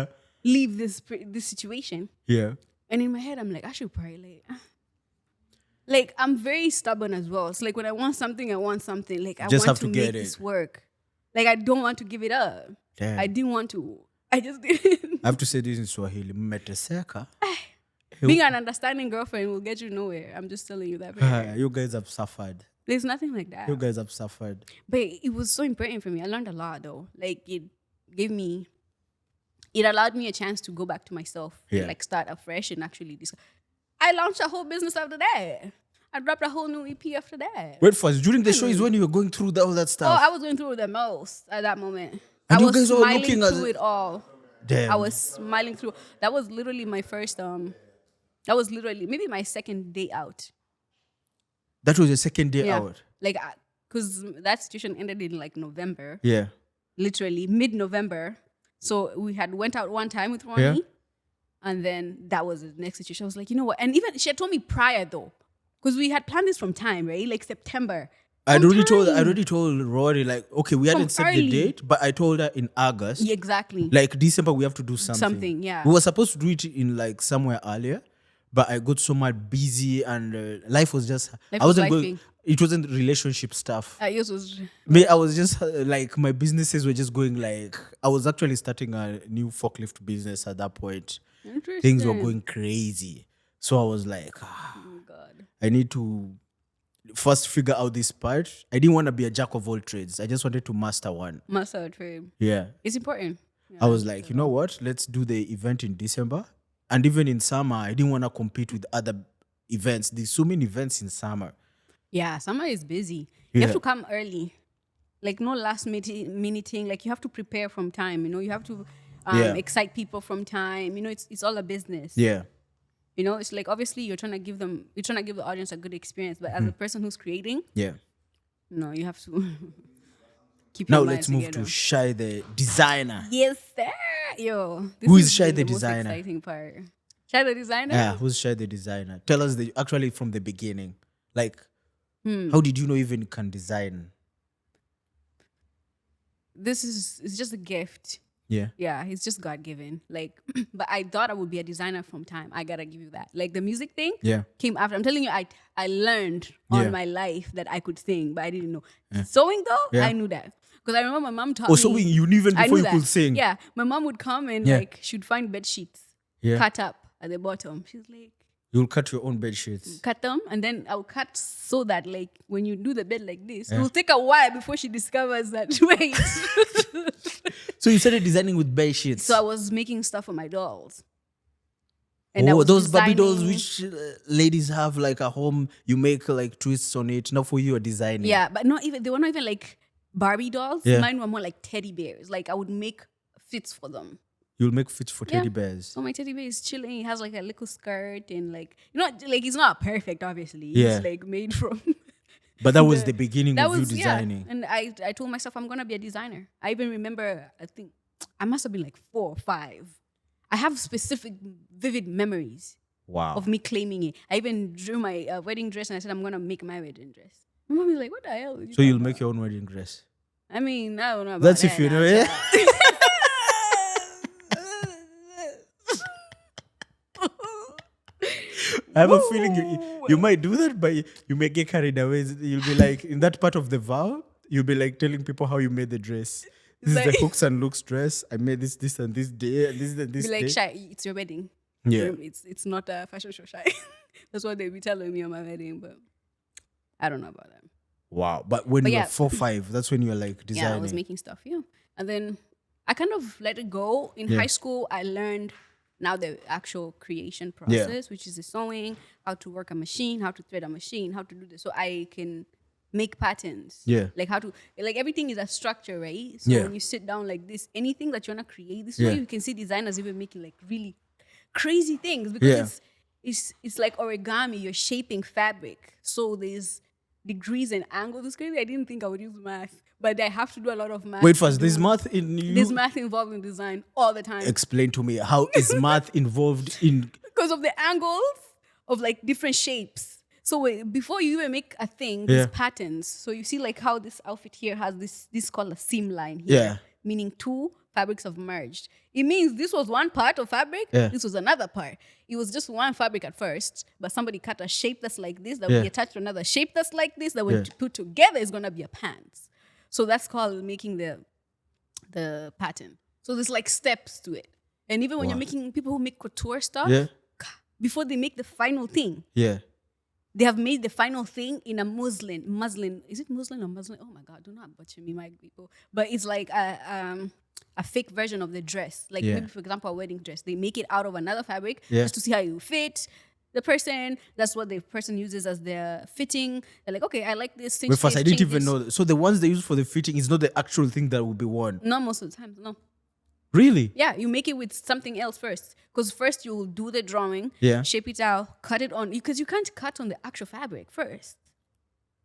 leave this situation. Yeah. And in my head, I'm like, I should probably like I'm very stubborn as well. It's like when I want something, I want something. Like I Just want have to to make get it. this work. Like I don't want to give it up. Damn. I didn't want to. I just didn't. I have to say this in Swahili. Mmeteseka. Being an understanding girlfriend will get you nowhere. I'm just telling you that. You guys have suffered. There's nothing like that. You guys have suffered. But it was so important for me. I learned a lot though. Like it allowed me a chance to go back to myself Yeah. and like start afresh and actually I launched a whole business after that. I dropped a whole new EP after that. Wait first. During the show is when you were going through all that Oh, stuff. I was going through the most at that moment. And I you was guys were smiling looking at through it. it all. Damn. I was smiling through. That was literally my first. That was literally maybe my second day out. That was your second day out. Like, because that situation ended in like November. Yeah. Literally mid-November. So we had went out one time with Ronnie. Yeah. And then that was the next situation. I was like, you know what? And even she had told me prior though. Because we had planned this from time, right? Like September. I From already told Rory, like, okay, we hadn't set early. the date, but I told her in August. Yeah, exactly. Like December, we have to do something. Something, yeah. We were supposed to do it in like somewhere earlier, but I got so much busy and life was just. Life I was wasn't going. lifing. It wasn't relationship stuff. Yours was. Me, I was just like my businesses were just going like I was actually starting a new forklift business at that point. Interesting. Things were going crazy, so I was like, Oh God. I need to first figure out this part. I didn't want to be a jack of all trades. I just wanted to master one. Master trade. Yeah. It's important. Yeah. I was like, you know what? Let's do the event in December. And even in summer, I didn't want to compete with other events. There's so many events in summer. Yeah, summer is busy. You Yeah. have to come early. Like no last minute thing. Like you have to prepare from time. You know, you have to Yeah. excite people from time. You know, it's all a business. Yeah. You know, it's like obviously you're trying to give the audience a good experience, but as a person who's creating, Yeah. no, you have to keep Now your mind let's move together. to Shy the designer. Yes, sir. Yo, this Who is has Shy been the most designer? exciting part. Shy the designer. Yeah, who's Shy the designer? Tell us actually from the beginning. Like, how did you know even you can design? It's just a gift. Yeah. Yeah, it's just God given. Like, but I thought I would be a designer from time. I gotta give you that. Like the music thing Yeah. came after. I'm telling you, I learned Yeah. on my life that I could sing, but I didn't know. Sewing though, Yeah. I knew that. Because I remember my mom taught Oh, me. so you knew even I before knew you could sing. Yeah, my mom would come and Yeah. like she'd find bed sheets Yeah. cut up at the bottom. She's like, You'll cut your own bed sheets. cut them, and then I'll cut so that like when you do the bed like this, it will take a while before she discovers that wait. So you started designing with bed sheets. So I was making stuff for my dolls. I Oh, was those Barbie dolls designing- which ladies have like a home, you make like twists on it. Now for you, are designing. Yeah, but they were not even like Barbie dolls. Yeah. Mine were more like teddy bears. Like I would make fits for them. You'll make fits for teddy Yeah. bears. So my teddy bear is chilling. He has like a little skirt and like like he's not perfect, obviously. Yeah. He's like made from. But that was the beginning That of you was designing. And I told myself I'm gonna be a designer. I even remember I think I must have been like 4 or 5. I have specific vivid memories Wow. of me claiming it. I even drew my wedding dress and I said I'm gonna make my wedding dress. My mom is like, what the hell? So you'll make your own wedding dress. I mean, I don't know about That's that. if you now, know, yeah. child. I have a feeling Woo. you might do that, but you may get carried away. You'll be like, in that part of the vow, you'll be like telling people how you made the dress. This is the Like- hooks and looks dress. I made this and this day, and this and this Be like, day. Shy, it's your wedding. Yeah. It's not a fashion show, Shy. That's what they be telling me on my wedding, but I don't know about that. Wow. But when But you yeah. were 4-5, that's when you were like designing. Yeah, I was making stuff, yeah. And then I kind of let it go. In Yeah. high school, I learned now the actual creation process, which is the sewing, how to work a machine, how to thread a machine, how to do this. So I can make patterns. Yeah. Like how to, like everything is a structure, right? So Yeah. when you sit down like this, anything that you want to create, this Yeah. way you can see designers even making like really crazy things because Yeah. it's like origami, you're shaping fabric. So there's degrees and angles. It's crazy. I didn't think I would use math, but I have to do a lot of math. Wait to first, there's do- math in you. There's math involved in design all the time Explain to me, how is math involved in... because of the angles of like different shapes. So before you even make a thing, there's Yeah. patterns. So you see like how this outfit here has this is called a seam line here, Yeah. meaning two fabrics have merged. It means this was one part of fabric, Yeah. this was another part. It was just one fabric at first, but somebody cut a shape that's like this that Yeah. will be attached to another shape that's like this that when Yeah. put together is gonna be a pants. So that's called making the pattern. So there's like steps to it. And even when Wow. you're making people who make couture stuff, Yeah. before they make the final thing, Yeah. they have made the final thing in a muslin. Is it muslin or muslin? Oh my God, do not butcher me, my people. But it's like a fake version of the dress. Like Yeah. maybe, for example, a wedding dress. They make it out of another fabric Yeah. just to see how you fit the person. That's what the person uses as their fitting. They're like, okay, I like this. Wait first, I didn't change even this. know. So the ones they use for the fitting is not the actual thing that will be worn. Not most of the time, no. Really? Yeah, you make it with something else first. Because first you'll do the drawing, Yeah. shape it out, cut it on. Because you can't cut on the actual fabric first.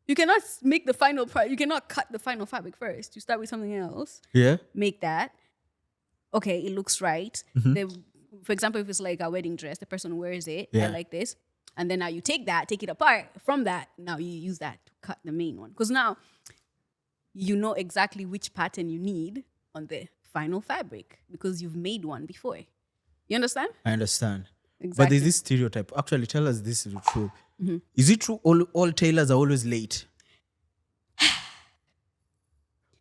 You cannot make the final part. You cannot cut the final fabric first. You start with something else, Yeah. make that. Okay, it looks right. Mm-hmm. For example, if it's like a wedding dress, the person wears it. Yeah. I like this. And then now you take it apart. From that, now you use that to cut the main one. Because now you know exactly which pattern you need on the final fabric because you've made one before. You understand? I understand. But Exactly. there's this stereotype. Actually, tell us this is true. Mm-hmm. Is it true all tailors are always late?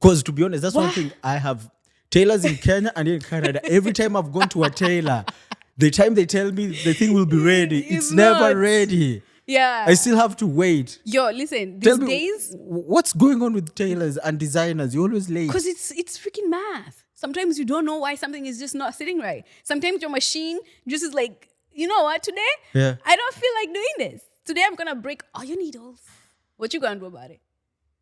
Because to be honest, that's one thing I have. Tailors in Kenya and in Canada, every time I've gone to a tailor, the time they tell me the thing will be ready, it's never not. ready. Yeah. I still have to wait. Yo, listen, Tell these me, days, what's going on with tailors and designers? You're always late. because it's freaking math. Sometimes you don't know why something is just not sitting right. Sometimes your machine just is like, you know what, today? Yeah. I don't feel like doing this. Today I'm gonna break all your needles. What you gonna do about it?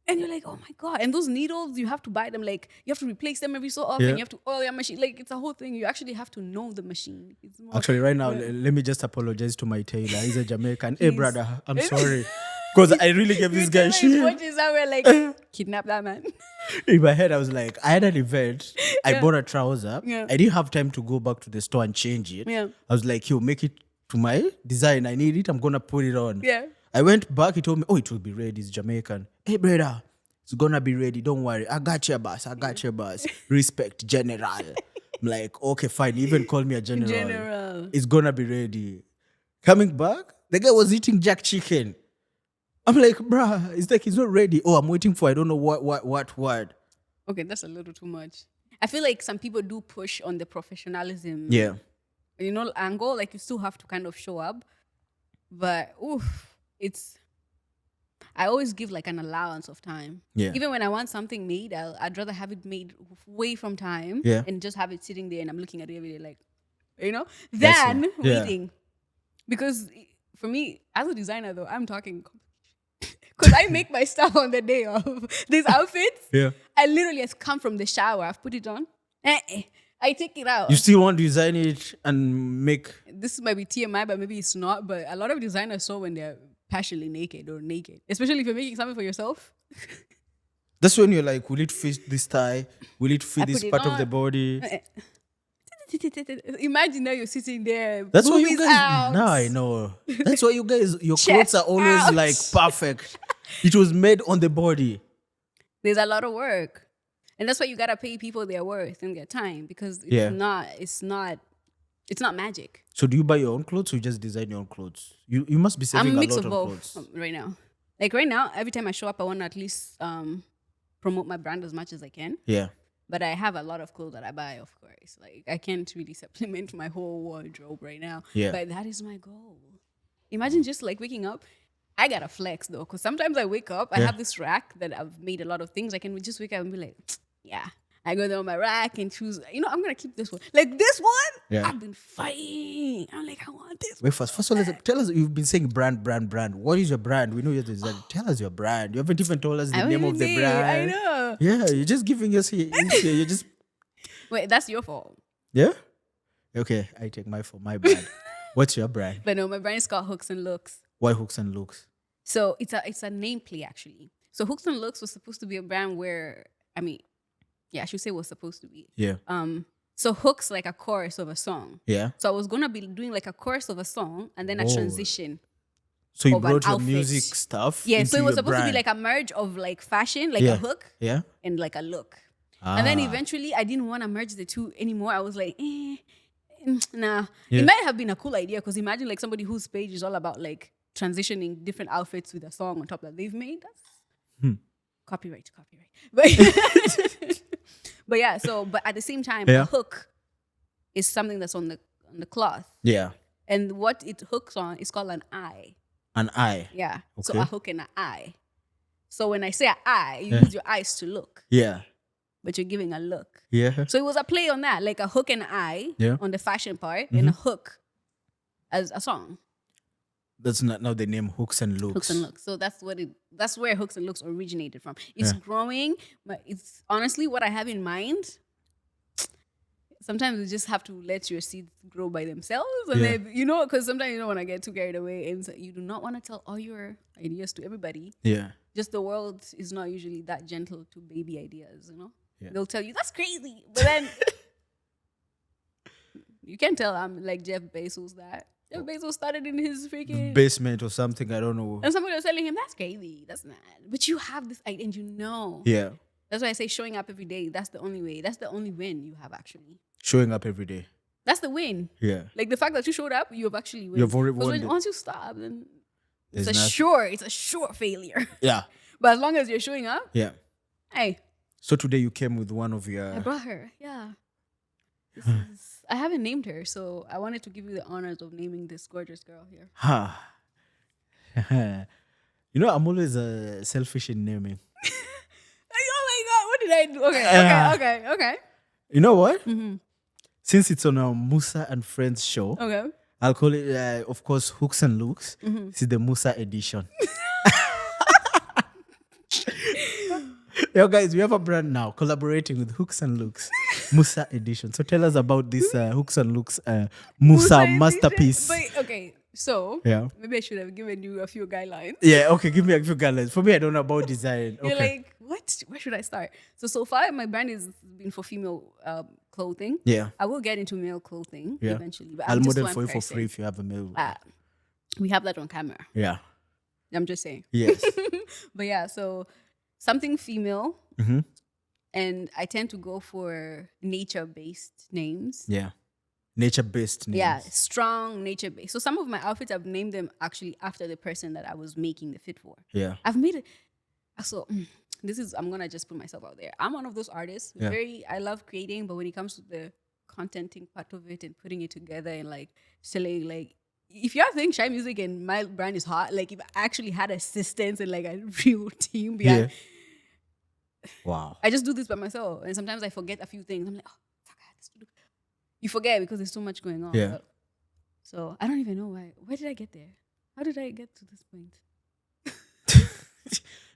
And you're like, oh my God. And those needles, you have to buy them, like, you have to replace them every so often. Yeah. You have to oil your machine. Like, it's a whole thing. You actually have to know the machine. It's more, Actually, right now, let me just apologize to my tailor. He's a Jamaican. Hey, brother, I'm sorry. Because I really gave this guy shit. Watches and we're like, kidnap that man. In my head, I was like, I had an event. I Yeah. bought a trouser. Yeah. I didn't have time to go back to the store and change it. Yeah. I was like, he'll make it to my design. I need it. I'm going to put it on. Yeah. I went back. He told me, oh, it will be ready. It's Jamaican. Hey, brother, it's going to be ready. Don't worry. I got your boss. I got your boss. Respect, general. I'm like, okay, fine. You even call me a general. General. It's going to be ready. Coming back, the guy was eating jack chicken. I'm like, bruh, it's like he's not ready. Oh, I'm waiting for I don't know what. Okay, that's a little too much. I feel like some people do push on the professionalism. Yeah. You know, angle, like you still have to kind of show up. But I always give like an allowance of time. Yeah. Even when I want something made, I'd rather have it made way from time Yeah. and just have it sitting there and I'm looking at it every day like, you know, That's than it. Yeah. waiting. Because for me, as a designer though, I'm talking because I make my stuff on the day of these outfits. Yeah. I literally just come from the shower. I've put it on. I take it out. You still want to design it and make... This might be TMI, but maybe it's not. But a lot of designers sew when they're passionately naked or naked. Especially if you're making something for yourself. That's when you're like, will it fit this tie? Will it fit I this put it part of on. the body? Imagine now you're sitting there. That's why you boobies guys... out. Now I know. That's why you guys, your Chest clothes are always out. like perfect. It was made on the body. There's a lot of work. And that's why you gotta pay people their worth and their time, because Yeah. it's not magic. So do you buy your own clothes or you just design your own clothes? You must be I'm saving a a mix lot of on both clothes. right now. Like right now, every time I show up, I want to at least promote my brand as much as I can. Yeah. But I have a lot of clothes that I buy, of course. Like I can't really supplement my whole wardrobe right now. Yeah. But that is my goal. Imagine just like waking up. I gotta flex though, because sometimes I wake up, I Yeah. have this rack that I've made a lot of things. I can just wake up and be like, yeah. I go there on my rack and choose, I'm gonna keep this one. Like this one, Yeah. I've been fighting. I'm like, I want this Wait, first of all, tell us, you've been saying brand. What is your brand? We know you're the designer. Tell us your brand. You haven't even told us the I name of the did. brand. I know. Yeah, you're just giving us here. You're just, Wait, that's your fault. yeah? Okay, I take my fault, my brand. What's your brand? But no, my brand is called Hooks and Looks. Why Hooks and Looks? So it's a name play actually. So Hooks and Looks was supposed to be a brand where, I should say was supposed to be. Yeah. So hooks like a chorus of a song. Yeah. So I was gonna be doing like a chorus of a song and then a Oh. transition. So you Of an brought your outfit. music stuff. Yeah, into so it was your supposed to brand. be like a merge of like fashion, like Yeah. a hook Yeah. and like a look. And then Ah. eventually I didn't want to merge the two anymore. I was like, nah. Yeah. It might have been a cool idea, because imagine like somebody whose page is all about like transitioning different outfits with a song on top that they've made. That's copyright. But but yeah, but at the same time, Yeah. a hook is something that's on the cloth. Yeah. And what it hooks on is called an eye. An eye. Yeah. So Okay. a hook and an eye. So when I say an eye, you Yeah. use your eyes to look, Yeah. but you're giving a look. Yeah. So it was a play on that, like a hook and an eye Yeah. on the fashion part, and a hook as a song. That's not now the name Hooks and Looks. Hooks and Looks. So that's where Hooks and Looks originated from. It's Yeah. growing, but it's honestly what I have in mind. Sometimes you just have to let your seeds grow by themselves, and Yeah. then because sometimes you don't want to get too carried away, and so you do not want to tell all your ideas to everybody. Yeah. Just the world is not usually that gentle to baby ideas, Yeah. They'll tell you that's crazy, but then you can tell I'm like Jeff Bezos that. Jeff Bezos started in his freaking Basement or something. I don't know. and somebody was telling him that's crazy, that's mad. But you have this idea, and Yeah. That's why I say showing up every day. That's the only way. That's the only win you have actually. Showing up every day. That's the win. Yeah. Like the fact that you showed up, you have actually win. You've already 'Cause won it. once you stop, then There's it's a sure failure. Yeah. But as long as you're showing up, Yeah. hey, So today you came with one of I your. brought her. Yeah. I haven't named her, so I wanted to give you the honors of naming this gorgeous girl here. I'm always selfish in naming. Oh my God, what did I do? Okay. You know what? Mm-hmm. Since it's on our Moussa and Friends show, Okay. I'll call it, of course, Hooks and Looks. Mm-hmm. This is the Moussa edition. Yo, guys, we have a brand now collaborating with Hooks and Looks, Moussa edition. So tell us about this Hooks and Looks Moussa edition. masterpiece. But, okay, so Yeah. maybe I should have given you a few guidelines. Yeah, okay, give me a few guidelines. For me, I don't know about design. You're Okay. like, what? Where should I start? So far, my brand has been for female clothing. Yeah. I will get into male clothing Yeah. eventually. But I'll I'm just model one for you for person. free if you have a mail. We have that on camera. Yeah. I'm just saying. Yes. But yeah, so something female. Mm-hmm. And I tend to go for nature-based names. Yeah. Nature-based names. Yeah, strong nature-based. So some of my outfits, I've named them actually after the person that I was making the fit for. Yeah. I've made it. So I'm going to just put myself out there. I'm one of those artists. Yeah. I love creating, but when it comes to the contenting part of it and putting it together and like selling, like, if y'all think Shy Musiq and my brand is hot, like if I actually had assistants and like a real team behind, Yeah. Wow. I just do this by myself, and sometimes I forget a few things. I'm like, oh, fuck, I had this to do. You forget because there's so much going on. Yeah. So I don't even know why. Where did I get there? How did I get to this point?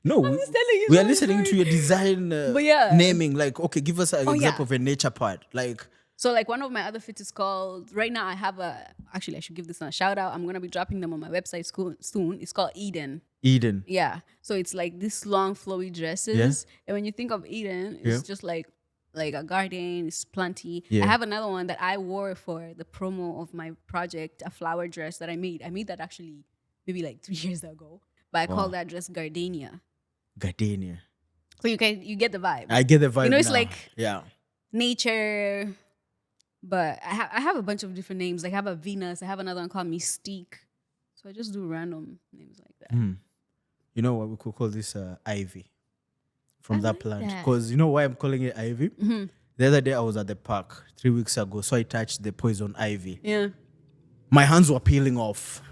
No, I'm just telling you. we are some listening to story. your design But yeah. naming. Like, okay, give us an Oh, example yeah. of a nature part. Like, So like one of my other fits is called, right now I have actually I should give this one a shout out. I'm going to be dropping them on my website soon. It's called Eden. Eden. Yeah. So it's like this long flowy dresses. Yeah. And when you think of Eden, it's Yeah. just like a garden, it's plenty. Yeah. I have another one that I wore for the promo of my project, a flower dress that I made. I made that actually maybe like 3 years ago. But I Wow. call that dress Gardenia. Gardenia. So you get the vibe. I get the vibe. You know, it's now. like yeah. nature. But I have a bunch of different names. Like I have a Venus. I have another one called Mystique. So I just do random names like that. You know what we could call this ivy from I that like plant? that. Because you know why I'm calling it ivy? The other day I was at the park 3 weeks ago, so I touched the poison ivy. Yeah. My hands were peeling off.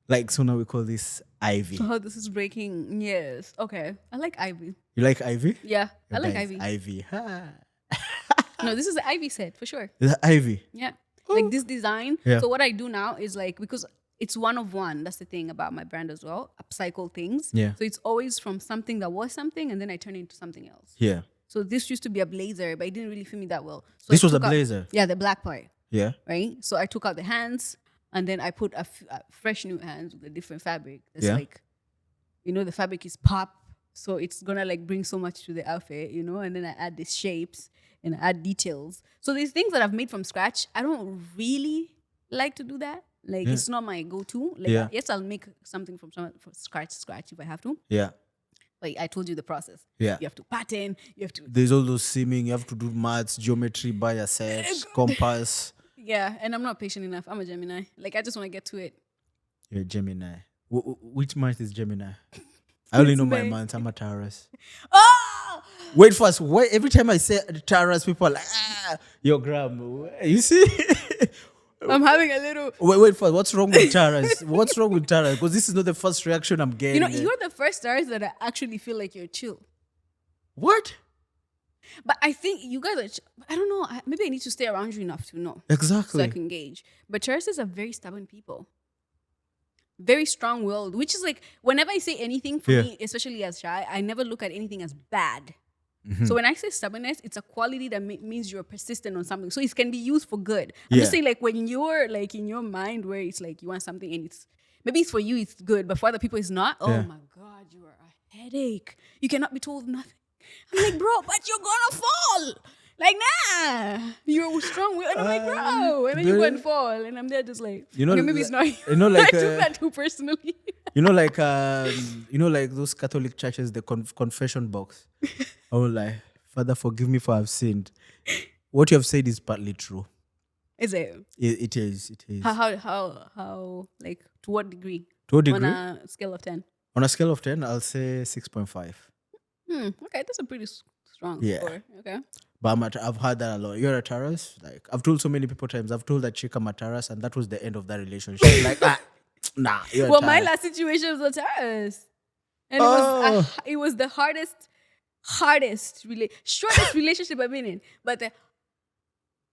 Like, so now we call this ivy. So how this is breaking? Yes. Okay. I like Ivy. You like ivy? Yeah. I like Guys, Ivy. Ivy. No, this is the Ivy set for sure. Is that ivy? Yeah. Like this design. Yeah. So what I do now is like, because it's one of one. That's the thing about my brand as well. Upcycle things. Yeah. So it's always from something that was something and then I turn it into something else. Yeah. So this used to be a blazer, but it didn't really fit me that well. So This I was a took out- blazer? Yeah, the black part. Yeah. Right? So I took out the hands and then I put a fresh new hands with a different fabric. It's Yeah. like, you know, the fabric is pop. So it's gonna like bring so much to the outfit, you know, and then I add these shapes and I add details. So these things that I've made from scratch, I don't really like to do that. Like it's not my go-to. Like Yeah. yes, I'll make something from scratch if I have to. Yeah. Like I told you the process. Yeah. You have to pattern, you have to There's all those seaming. You have to do maths, geometry by yourself, compass. yeah, and I'm not patient enough. I'm a Gemini. Like I just want to get to it. You're a Gemini. Which month is Gemini? I only know my May. months. I'm a Taurus. Oh! Wait first. Wait, every time I say Taurus, people are like, your gram. You see? I'm having a little. Wait first. What's wrong with Taurus? What's wrong with Taurus? Because this is not the first reaction I'm getting. You know, you're the first stars that I actually feel like you're chill. What? But I think you guys are. I don't know. Maybe I need to stay around you enough to know, so Exactly. I can gauge. But Tauruses are very stubborn people. Very strong-willed, which is like whenever I say anything for Yeah. me, especially as shy, I never look at anything as bad. Mm-hmm. So when I say stubbornness, it's a quality that means you're persistent on something. So it can be used for good. I'm just Yeah. saying, like when you're like in your mind where it's like you want something and it's maybe it's for you, it's good, but for other people, it's not. Oh Yeah. my God, you are a headache. You cannot be told nothing. I'm like, bro, but you're gonna fall. Like, nah, you're strong. And I'm like, bro, and then you go and fall, and I'm there just like, You know, okay, maybe it's not. you know, like, I took that too personally. You know, like those Catholic churches, the confession box. I was like, Father, forgive me for I've sinned. What you have said is partly true. Is it? It is. It is. How, like, to what degree? To what degree? On a scale of 10. On a scale of 10, I'll say 6.5. Okay, that's a pretty strong Yeah. score. Okay. But I've heard that a lot. You're a Taurus? Like, I've told so many people times. I've told that chick I'm a Taurus, and that was the end of that relationship. Like, nah, you're Well, a my Taurus. last situation was a Taurus. And Oh. it was the shortest relationship I've been in. But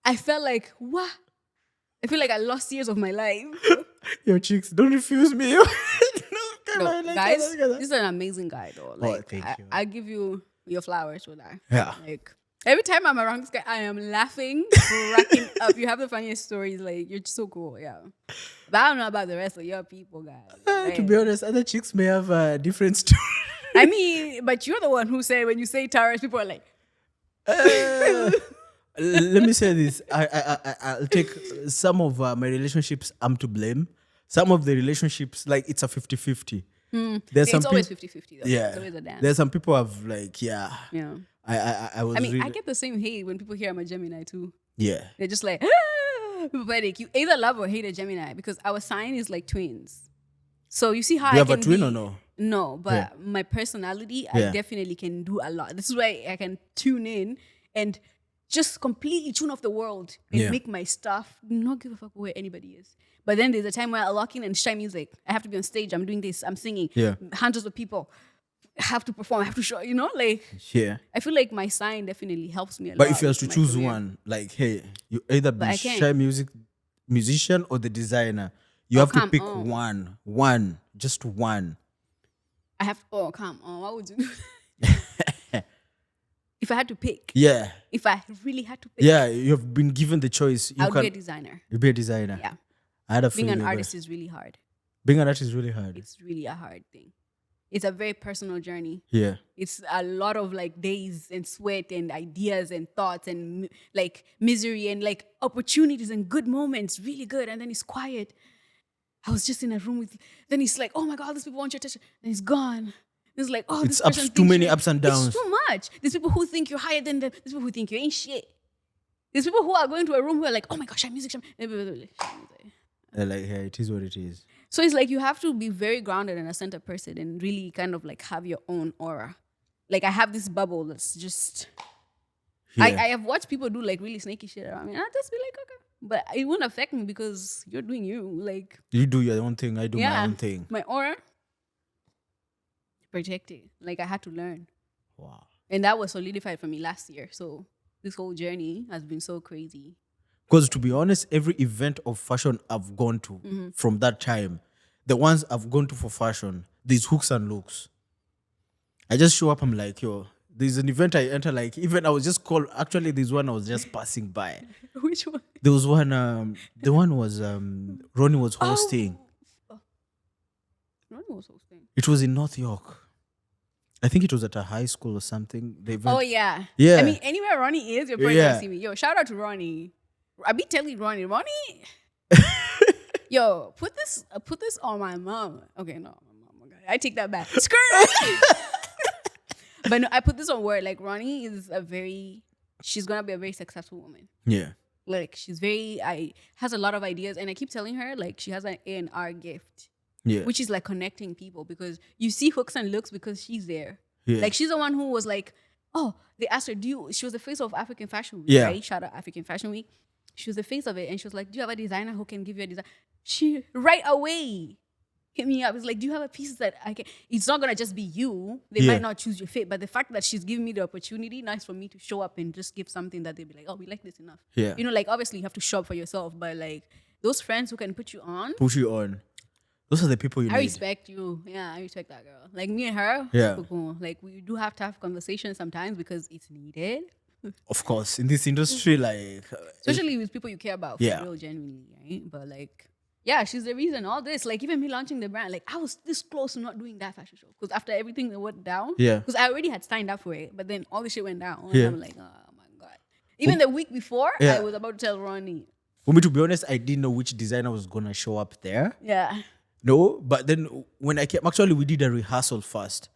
I felt like, what? I feel like I lost years of my life. Your chicks, don't refuse me. No, guys, this is an amazing guy though. Like, thank you. I give you your flowers for that. Yeah. Like every time I'm around this guy, I am laughing, cracking up. You have the funniest stories. Like you're just so cool. Yeah. But I don't know about the rest of your people, guys. To be honest, other chicks may have a different story. I mean, but you're the one who say when you say Taurus, people are like, Let me say this. I'll take some of my relationships, I'm to blame. Some of the relationships, like, it's a 50-50. There's it's always 50-50 though. Yeah. It's always a dance. There's some people have, like, yeah. Yeah. I was I mean, really, I get the same hate when people hear I'm a Gemini too. yeah. They're just like, pathetic. You either love or hate a Gemini because our sign is like twins. So you see how Do you I have a can twin be- or no? No, but Yeah. my personality, Yeah. I definitely can do a lot. This is why I can tune in and just completely tune off the world and Yeah. make my stuff, not give a fuck where anybody is. But then there's a time where I lock in and Shy Musiq. I have to be on stage. I'm doing this. I'm singing. Yeah. Hundreds of people. I have to perform. I have to show. You know, like Yeah. I feel like my sign definitely helps me a lot. But if you have to with my choose career. one, like, hey, you either But be I can't. Shy Musiq musician or the designer. You Oh, have to come pick on. one, just one. I have. Oh, come on. Why would you do that? If I had to pick, Yeah. if I really had to pick, Yeah, you have been given the choice. You I would can be a designer. you be a designer. Yeah. I had a Being feeling an you were- artist is really hard. Being an artist is really hard. It's really a hard thing. It's a very personal journey. Yeah. It's a lot of like days and sweat and ideas and thoughts and like misery and like opportunities and good moments, really good. And then it's quiet. I was just in a room with, then he's like, oh my God, these people want your attention. Then he's gone. It's like, oh, It's this person too thinks many you're- ups and downs. It's too much. There's people who think you're higher than them. There's people who think you ain't shit. There's people who are going to a room who are like, oh my gosh, Shy Musiq. They're like, yeah, it is what it is. So it's like you have to be very grounded and a center person and really kind of like have your own aura. Like I have this bubble that's just... Yeah. I have watched people do like really snaky shit around me. And I just be like, okay. But it won't affect me because you're doing you. Like, You do your own thing, I do my own thing. My aura, protected. Like I had to learn. Wow. And that was solidified for me last year. So this whole journey has been so crazy. Because to be honest, every event of fashion I've gone to from that time, the ones I've gone to for fashion, there's hooks and looks. I just show up, I'm like, yo, there's an event I enter, like, even I was just called, actually, there's one I was just passing by. Which one? There was one, the one was, Ronnie was hosting. Ronnie was hosting. It was in North York. I think it was at a high school or something. The event. Oh, yeah. Yeah. I mean, anywhere Ronnie is, you're probably Yeah. going to see me. Yo, shout out to Ronnie. I be telling Ronnie, yo, put this on my mom. Okay, no, my mom. Okay. I take that back. Skirt. But no, I put this on word. Like Ronnie is she's gonna be a very successful woman. Yeah. Like she's has a lot of ideas, and I keep telling her like she has an A&R gift, Yeah. which is like connecting people because you see hooks and looks because she's there. Yeah. Like she's the one who was like, oh, they asked her, she was the face of African Fashion Week, Yeah. right? Shout out African Fashion Week. She was the face of it, and she was like, do you have a designer who can give you a design? She right away hit me up. It's like, do you have a piece that I can... It's not going to just be you. They Yeah. might not choose your fit, but the fact that she's giving me the opportunity, nice for me to show up and just give something that they'll be like, oh, we like this enough. Yeah. You know, like, obviously you have to show up for yourself, but like, those friends who can put you on, Push you on. Those are the people you I need. respect you. Yeah, I respect that girl. Like, me and her, Yeah. super cool. Like, we do have to have conversations sometimes because it's needed. Of course, in this industry, like... Especially with people you care about for Yeah. real, genuinely, right? But like, yeah, she's the reason. All this, like, even me launching the brand, like, I was this close to not doing that fashion show because after everything that went down, Yeah. because I already had signed up for it, but then all the shit went down, and Yeah. I'm like, oh my god. Even the week before, Yeah. I was about to tell Ronnie, For me, to be honest, I didn't know which designer was going to show up there. yeah, No, but then when I came, actually, we did a rehearsal first.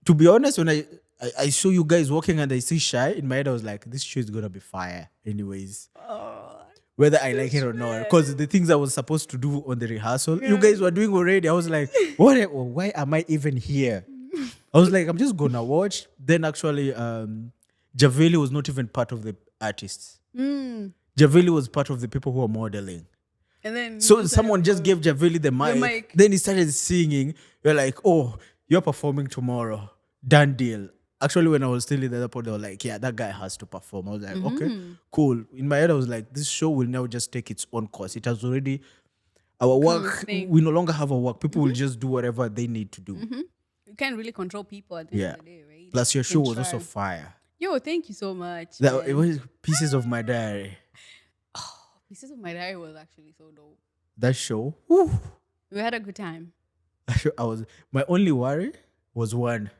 To be honest, when I saw you guys walking and I see Shy, in my head, I was like, this show is going to be fire anyways. Whether I like it or not. Because the things I was supposed to do on the rehearsal, you guys were doing already. I was like, why am I even here? I was like, I'm just going to watch. Then actually, Javeli was not even part of the artists. Javeli was part of the people who are modeling. and then So someone just gave Javeli the mic. mic. Then he started singing. You're like, oh, you're performing tomorrow. Done deal. Actually, when I was still in the airport, they were like, yeah, that guy has to perform. I was like, okay, cool. In my head, I was like, this show will now just take its own course. It has already, our work, thing. we no longer have our work. People will just do whatever they need to do. you can't really control people at the end of the day, right? Plus, your You show can was also try. fire. Yo, thank you so much. That, man. it was pieces of my diary. Pieces of My Diary was actually so dope. That show, whew, We had a good time. my only worry was one.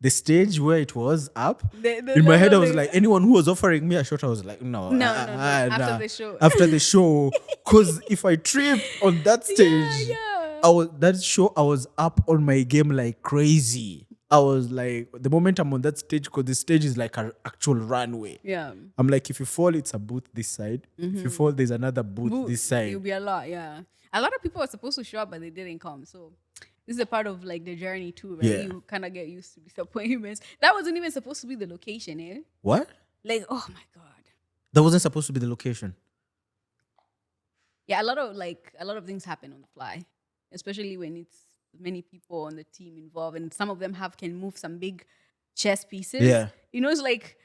The stage where it was up, The in my head, I level was they- like, anyone who was offering me a shot, I was like, no. No. After nah. the show. After the show. Because if I trip on that stage, yeah. I was up on my game like crazy. I was like, the moment I'm on that stage, because the stage is like an actual runway. Yeah. I'm like, if you fall, it's a booth this side. If you fall, there's another booth this It'll side. be a lot, yeah. A lot of people were supposed to show up, but they didn't come. So this is a part of like the journey too, right? Yeah. You kind of get used to disappointments. That wasn't even supposed to be the location, eh? What? Like, oh my God. That wasn't supposed to be the location. Yeah, a lot of things happen on the fly, especially when it's many people on the team involved, and some of them can move some big chess pieces. Yeah. You know, it's like,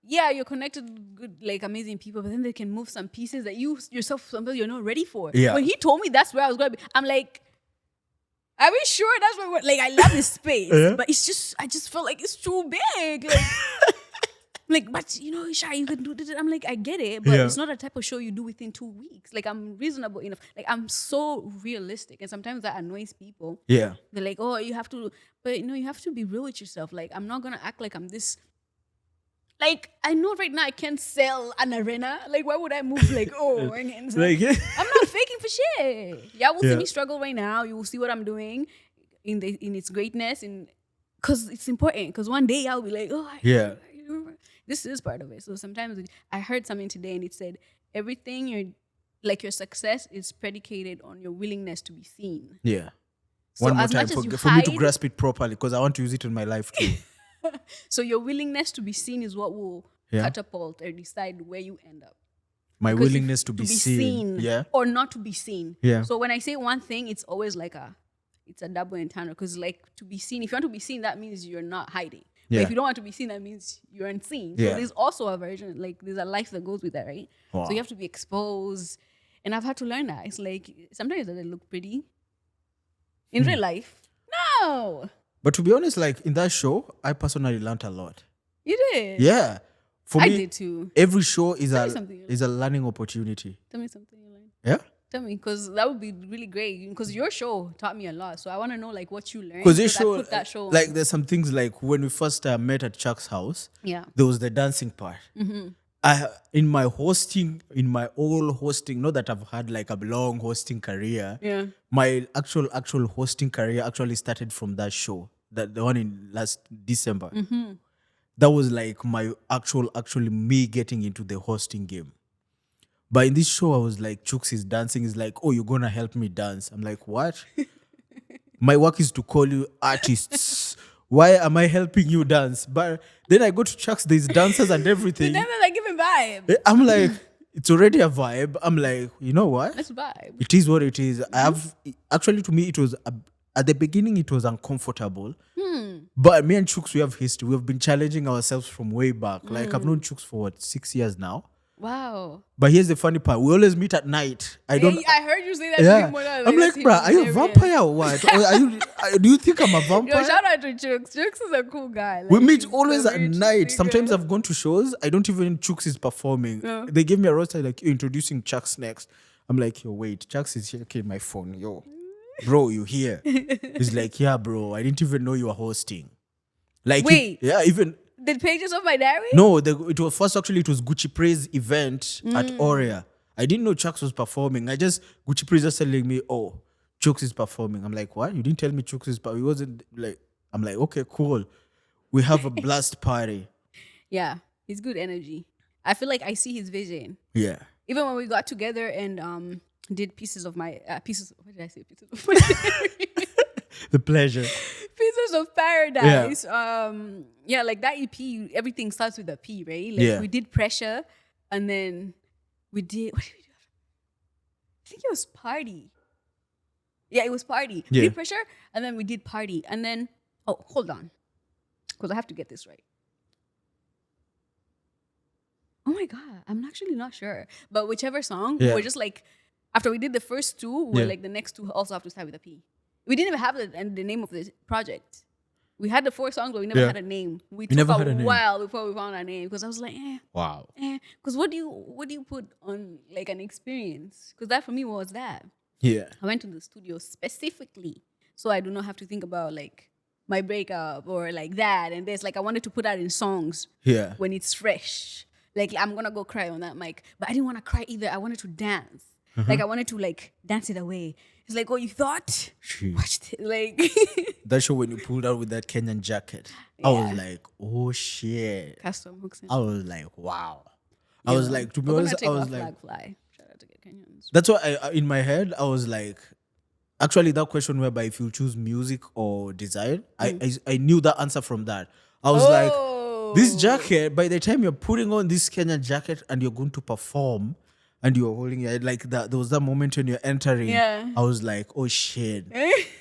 yeah, you're connected with good, like amazing people, but then they can move some pieces that you yourself sometimes you're not ready for. Yeah. When he told me that's where I was going to be, I'm like, are we sure that's where like I love this space, Yeah. but it's just I just felt like it's too big. Like, like, but you know, Shy, you can do this. I'm like, I get it, but Yeah. it's not a type of show you do within 2 weeks. Like, I'm reasonable enough. Like, I'm so realistic, and sometimes that annoys people. Yeah. They're like, oh, you have to, but you know, you have to be real with yourself. Like, I'm not gonna act like I'm this. Like, I know right now I can't sell an arena. Like, why would I move? Like, oh, and Like, I'm not faking for shit. Yeah, will see Yeah. me struggle right now. You will see what I'm doing in its greatness, and because it's important. Because one day I'll be like, oh, Yeah. I remember. This is part of it. So sometimes I heard something today and it said everything your success is predicated on your willingness to be seen. Yeah. So One more as time much as you for me to hide- grasp it properly, because I want to use it in my life too. So your willingness to be seen is what will Yeah. catapult or decide where you end up. My Because willingness if- to be seen. Yeah. or not to be seen. Yeah. So when I say one thing, it's always like it's a double entendre. Because like to be seen, if you want to be seen, that means you're not hiding. Yeah. But if you don't want to be seen, that means you're unseen. Yeah. So there's also a version, like there's a life that goes with that, right? Wow. So you have to be exposed. And I've had to learn that. It's like sometimes it doesn't look pretty. In real life, no. But to be honest, like in that show, I personally learned a lot. You did. Yeah. For I me, did too. every show is Tell me something. a learning opportunity. Tell me something you learned. Yeah. Tell me, because that would be really great. Because your show taught me a lot, so I want to know like what you learned. Because this I show, put that show on. like there's some things like when we first met at Chuck's house, Yeah. there was the dancing part. In my old hosting, not that I've had like a long hosting career. Yeah. My actual hosting career actually started from that show, that the one in last December. That was like my actually me getting into the hosting game. But in this show, I was like, Chooks is dancing. He's like, oh, you're gonna help me dance. I'm like, what? My work is to call you artists. Why am I helping you dance? But then I go to Chuck's, there's dancers and everything. Then they're like giving vibe. I'm like, it's already a vibe. I'm like, you know what? That's vibe. It is what it is. I have actually, to me, it was at the beginning it was uncomfortable. But me and Chooks, we have history. We've been challenging ourselves from way back. Like I've known Chooks for 6 years now. Wow. But here's the funny part: we always meet at night. I don't. I heard you say that. Yeah, to me more than I'm like, bruh, are you a vampire or what? Or are you? Do you think I'm a Yo, vampire? shout out to Chooks. Chooks is a cool guy. Like, We meet he's always a at very night. chill Sometimes nigga. I've gone to shows. I don't even know Chooks is performing. They give me a roster like, you're introducing Chucks next. I'm like, yo, wait, Chucks is here. Okay, my phone. Yo, bro, you here? He's like, yeah, bro. I didn't even know you were hosting. Like, Wait. yeah, even. The pages of my diary? No, it was Gucci Praise event at Aurea. I didn't know Chucks was performing. Gucci Praise just telling me, oh, Chooks is performing. I'm like, what? You didn't tell me Chooks is performing. It wasn't like, I'm like, okay, cool. We have a blast party. Yeah. He's good energy. I feel like I see his vision. Yeah. Even when we got together and did pieces of my pieces. What did I say? Pieces of my diary. The pleasure. Pieces of Paradise. Yeah, like that EP, everything starts with a P, right? Like Yeah. we did Pressure, and then we did, what did we do? I think it was Party. Yeah, it was Party. We Yeah. did Pressure, and then we did Party. And then, oh, hold on. Because I have to get this right. Oh my God, I'm actually not sure. But whichever song, Yeah. we're just like, after we did the first two, we're Yeah. like, the next two also have to start with a P. We didn't even have the name of this project. We had the 4 songs, but we never Yeah. had a name. We You took never a had a name. while before we found our name because I was like, Wow. because what do you put on like an experience? Because that for me was that. Yeah. I went to the studio specifically so I do not have to think about like my breakup or like that. And there's like I wanted to put that in songs Yeah. when it's fresh. Like I'm gonna go cry on that mic, but I didn't want to cry either. I wanted to dance. Like I wanted to like dance it away. It's like, oh, you thought? Jeez. Watch it. Like That show when you pulled out with that Kenyan jacket, I was like, oh shit. custom hooks. And I was like, wow. I was like, to be we're gonna honest, take I was off like, flag fly. Shout out to get Kenyans. that's why in my head, I was like, actually, that question whereby if you choose music or design, I knew the answer from that. I was like, this jacket, by the time you're putting on this Kenyan jacket and you're going to perform and you're holding it, like that, there was that moment when you're entering. Yeah. I was like, oh shit.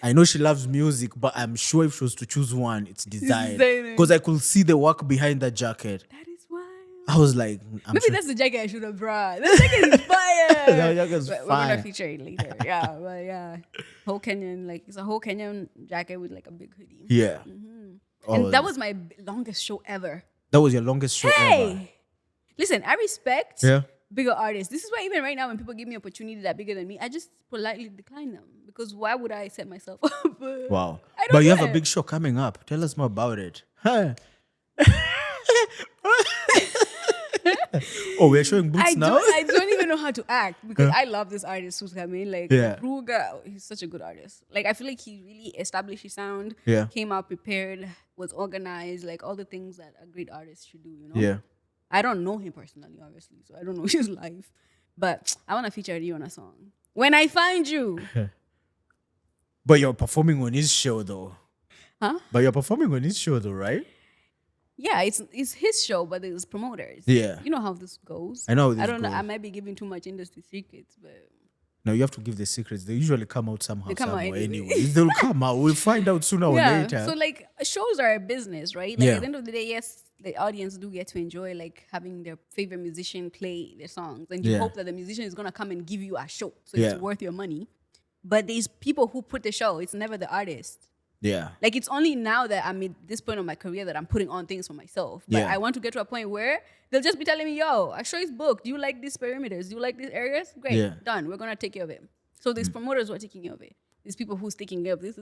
I know she loves music, but I'm sure if she was to choose one, it's design. Designer. Because I could see the work behind that jacket. That is wild. I was like, I'm Maybe sure. that's the jacket I should have brought. That jacket is fire. That jacket's We're fire. gonna feature it later. Yeah, but yeah, whole Kenyan, like it's a whole Kenyan jacket with like a big hoodie. Yeah. Oh, And that was my longest show ever. that was your longest show ever. Hey, listen, I respect Yeah. bigger artists. This is why even right now when people give me opportunities that are bigger than me, I just politely decline them because why would I set myself up? Wow. I don't But you do have a it. big show coming up. Tell us more about it. Huh. Oh, we're showing boots now? I don't even even know how to act because I love this artist who's coming. Like, Yeah. Ruga, he's such a good artist. Like, I feel like he really established his sound. Yeah. Came out prepared, was organized, like all the things that a great artist should do. You know. Yeah. I don't know him personally, obviously, so I don't know his life. But I want to feature you on a song. When I Find You. But you're performing on his show, though. Huh? But you're performing on his show, though, right? Yeah, it's his show, but there's promoters. Yeah. You know how this goes. I know how this I don't know. goes. I might be giving too much industry secrets, but No, you have to give the secrets. They usually come out somehow, They come out somewhere anyway. anyway. They'll come out. We'll find out sooner or later. So like shows are a business, right? Like Yeah. at the end of the day, yes, the audience do get to enjoy like having their favorite musician play their songs, and you Yeah. hope that the musician is gonna come and give you a show, so Yeah. it's worth your money. But these people who put the show, it's never the artist. Yeah. Like it's only now that I'm at this point of my career that I'm putting on things for myself. But Yeah. I want to get to a point where they'll just be telling me, "Yo, a show is booked. Do you like these perimeters? Do you like these areas? Great, Yeah. done. We're gonna take care of it." So these promoters were taking care of it. These people who's taking care of this.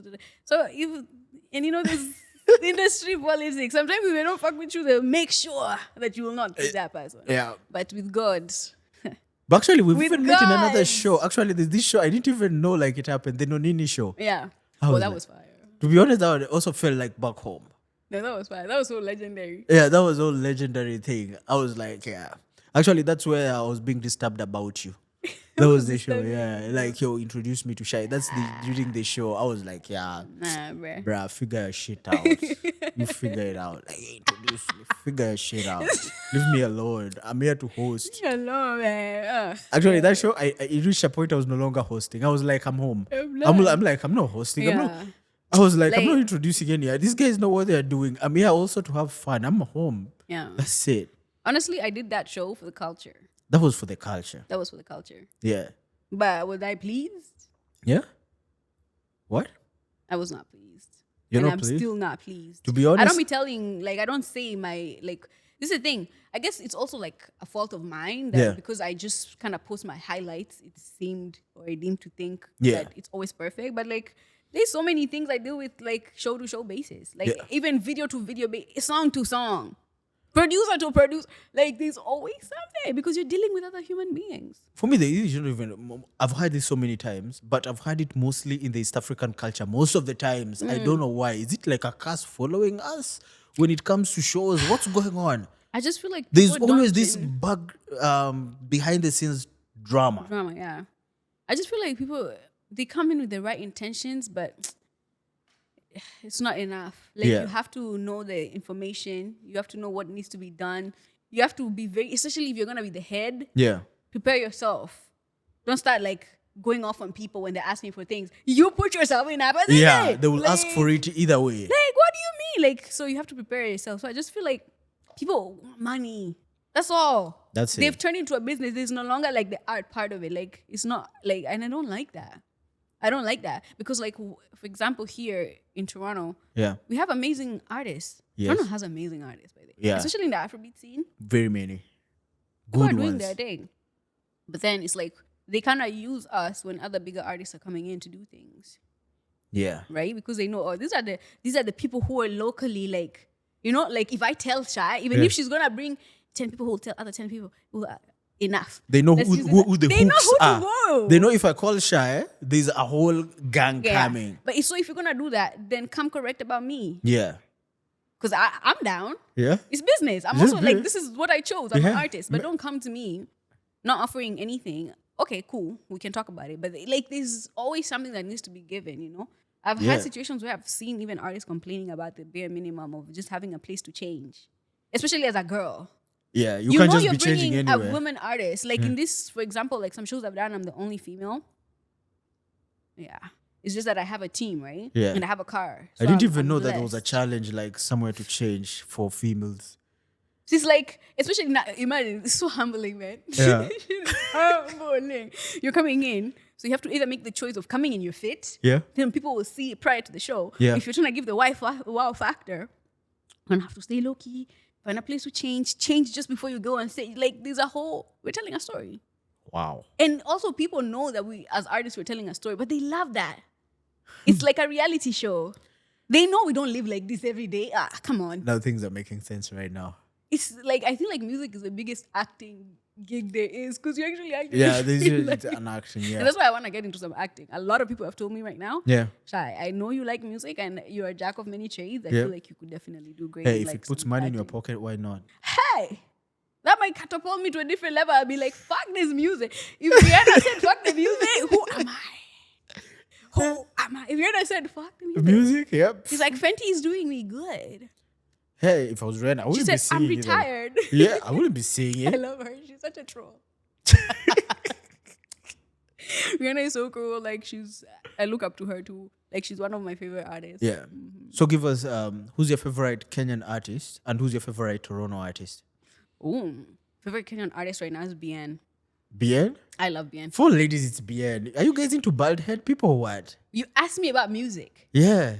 So if this industry politics. Sometimes if they don't fuck with you, they'll make sure that you will not be that person. Yeah. But with God, But actually, we've With even met in another God. show. Actually, there's this show. I didn't even know like it happened. The Nonini show. yeah. How Oh, was that it? was fire. To be honest, that also felt like back home. No, that was fire. That was so legendary. Yeah, that was all legendary thing. I was like, yeah. Actually, that's where I was being disturbed about you. That was the show, yeah. Like, yo, introduced me to Shy. That's during the show. I was like, yeah, Nah, bruh. bruh, figure your shit out. You figure it out. Like, you introduce me. Figure your shit out. Leave me alone. I'm here to host. Hello, man. Actually, that show, it reached a point I was no longer hosting. I was like, I'm home. I'm like, I'm not hosting. Yeah. I was like, I'm Like- not introducing any. These guys know what they're doing. I'm here also to have fun. I'm home. Yeah. That's it. Honestly, I did that show for the culture. That was for the culture. That was for the culture. Yeah. But was I pleased? Yeah? What? I was not pleased. You're and not I'm pleased? still not pleased. To be I honest- don't be telling, like, I don't say my, like, this is the thing. I guess it's also like a fault of mine that Yeah. because I just kind of post my highlights, it seemed or I deemed to think Yeah. that it's always perfect. But like, there's so many things I deal with like show to show basis, like Yeah. even video to video, song to song, producer to producer. Like there's always something because you're dealing with other human beings. For me, I've heard this so many times, but I've heard it mostly in the East African culture. Most of the times, I don't know why. Is it like a curse following us when it comes to shows? What's going on? I just feel like There's people always don't this gen- bug behind the scenes drama. drama. Yeah, I just feel like people they come in with the right intentions, but it's not enough. Like Yeah. you have to know the information. You have to know what needs to be done. You have to be very, especially if you're gonna be the head. Yeah. Prepare yourself. Don't start like going off on people when they're asking for things. You put yourself in that position. Yeah, they will ask Like- for it either way. Like, what do you mean? Like, so you have to prepare yourself. So I just feel like people want money. That's all. That's it. They've turned into a business. There's no longer like the art part of it. Like, it's not like, and I don't like that. I don't like that because, like, for example, here in Toronto, Yeah. we have amazing artists. Yes. Toronto has amazing artists, by the way. Yeah. Especially in the Afrobeat scene. Very many. People are Good doing ones. their thing. But then it's like they kind of use us when other bigger artists are coming in to do things, Yeah. right? Because they know, oh, these are the people who are locally like, you know, like if I tell Shy, even Yeah. if she's gonna bring 10 people who will tell other 10 people, well, enough. They know Let's who, use it who, that- who the They know hooks who to are. go. They know if I call Shy, there's a whole gang Yeah. coming. But so if you're gonna do that, then come correct about me. Yeah. Because I'm down. Yeah. It's business. I'm Just also like, business. this is what I chose. I'm an Yeah. artist. But don't come to me not offering anything. Okay, cool. We can talk about it. But like, there's always something that needs to be given, you know? I've Yeah. had situations where I've seen even artists complaining about the bare minimum of just having a place to change, especially as a girl. Yeah. You You can't know just you're be changing bringing anywhere. a woman artist. Like in this, for example, like some shows I've done, I'm the only female. Yeah. It's just that I have a team, right? Yeah. And I have a car. I So didn't I'm even know that there was a blessed. challenge like somewhere to change for females. She's like, especially now, imagine, it's so humbling, man. Yeah. It's humbling. You're coming in, so you have to either make the choice of coming in your fit. Yeah. Then people will see it prior to the show. Yeah. If you're trying to give the wow factor, you're gonna have to stay low key, find a place to change just before you go and say, like, we're telling a story. Wow. And also, people know that we, as artists, we're telling a story, but they love that. It's like a reality show. They know we don't live like this every day. Come on. Now things are making sense right now. It's like, I feel like music is the biggest acting gig there is, because you're actually acting. Yeah, there's Like- an action. Yeah. And that's why I want to get into some acting. A lot of people have told me right now, Yeah. Shy, I know you like music and you're a jack of many trades. I Yeah. feel like you could definitely do great. Hey, in, if like, it puts some money in your acting. pocket, why not? Hey, that might catapult me to a different level. I'll be like, fuck this music. If Rihanna said fuck the music, who am I? Who am I? If Rihanna said fuck the music, Music, yep. she's like, Fenty is doing me good. Hey, if I was Rihanna, I She wouldn't be said, I'm singing it. retired. Yeah, I wouldn't be singing I it. love her. She's such a troll. Rihanna is so cool. Like, I look up to her too. Like, she's one of my favorite artists. Yeah. So give us, who's your favorite Kenyan artist and who's your favorite Toronto artist? Ooh. Favorite Kenyan artist right now is Bien. Bien? I love Bien. For ladies, it's Bien. Are you guys into bald head people or what? You asked me about music. Yeah.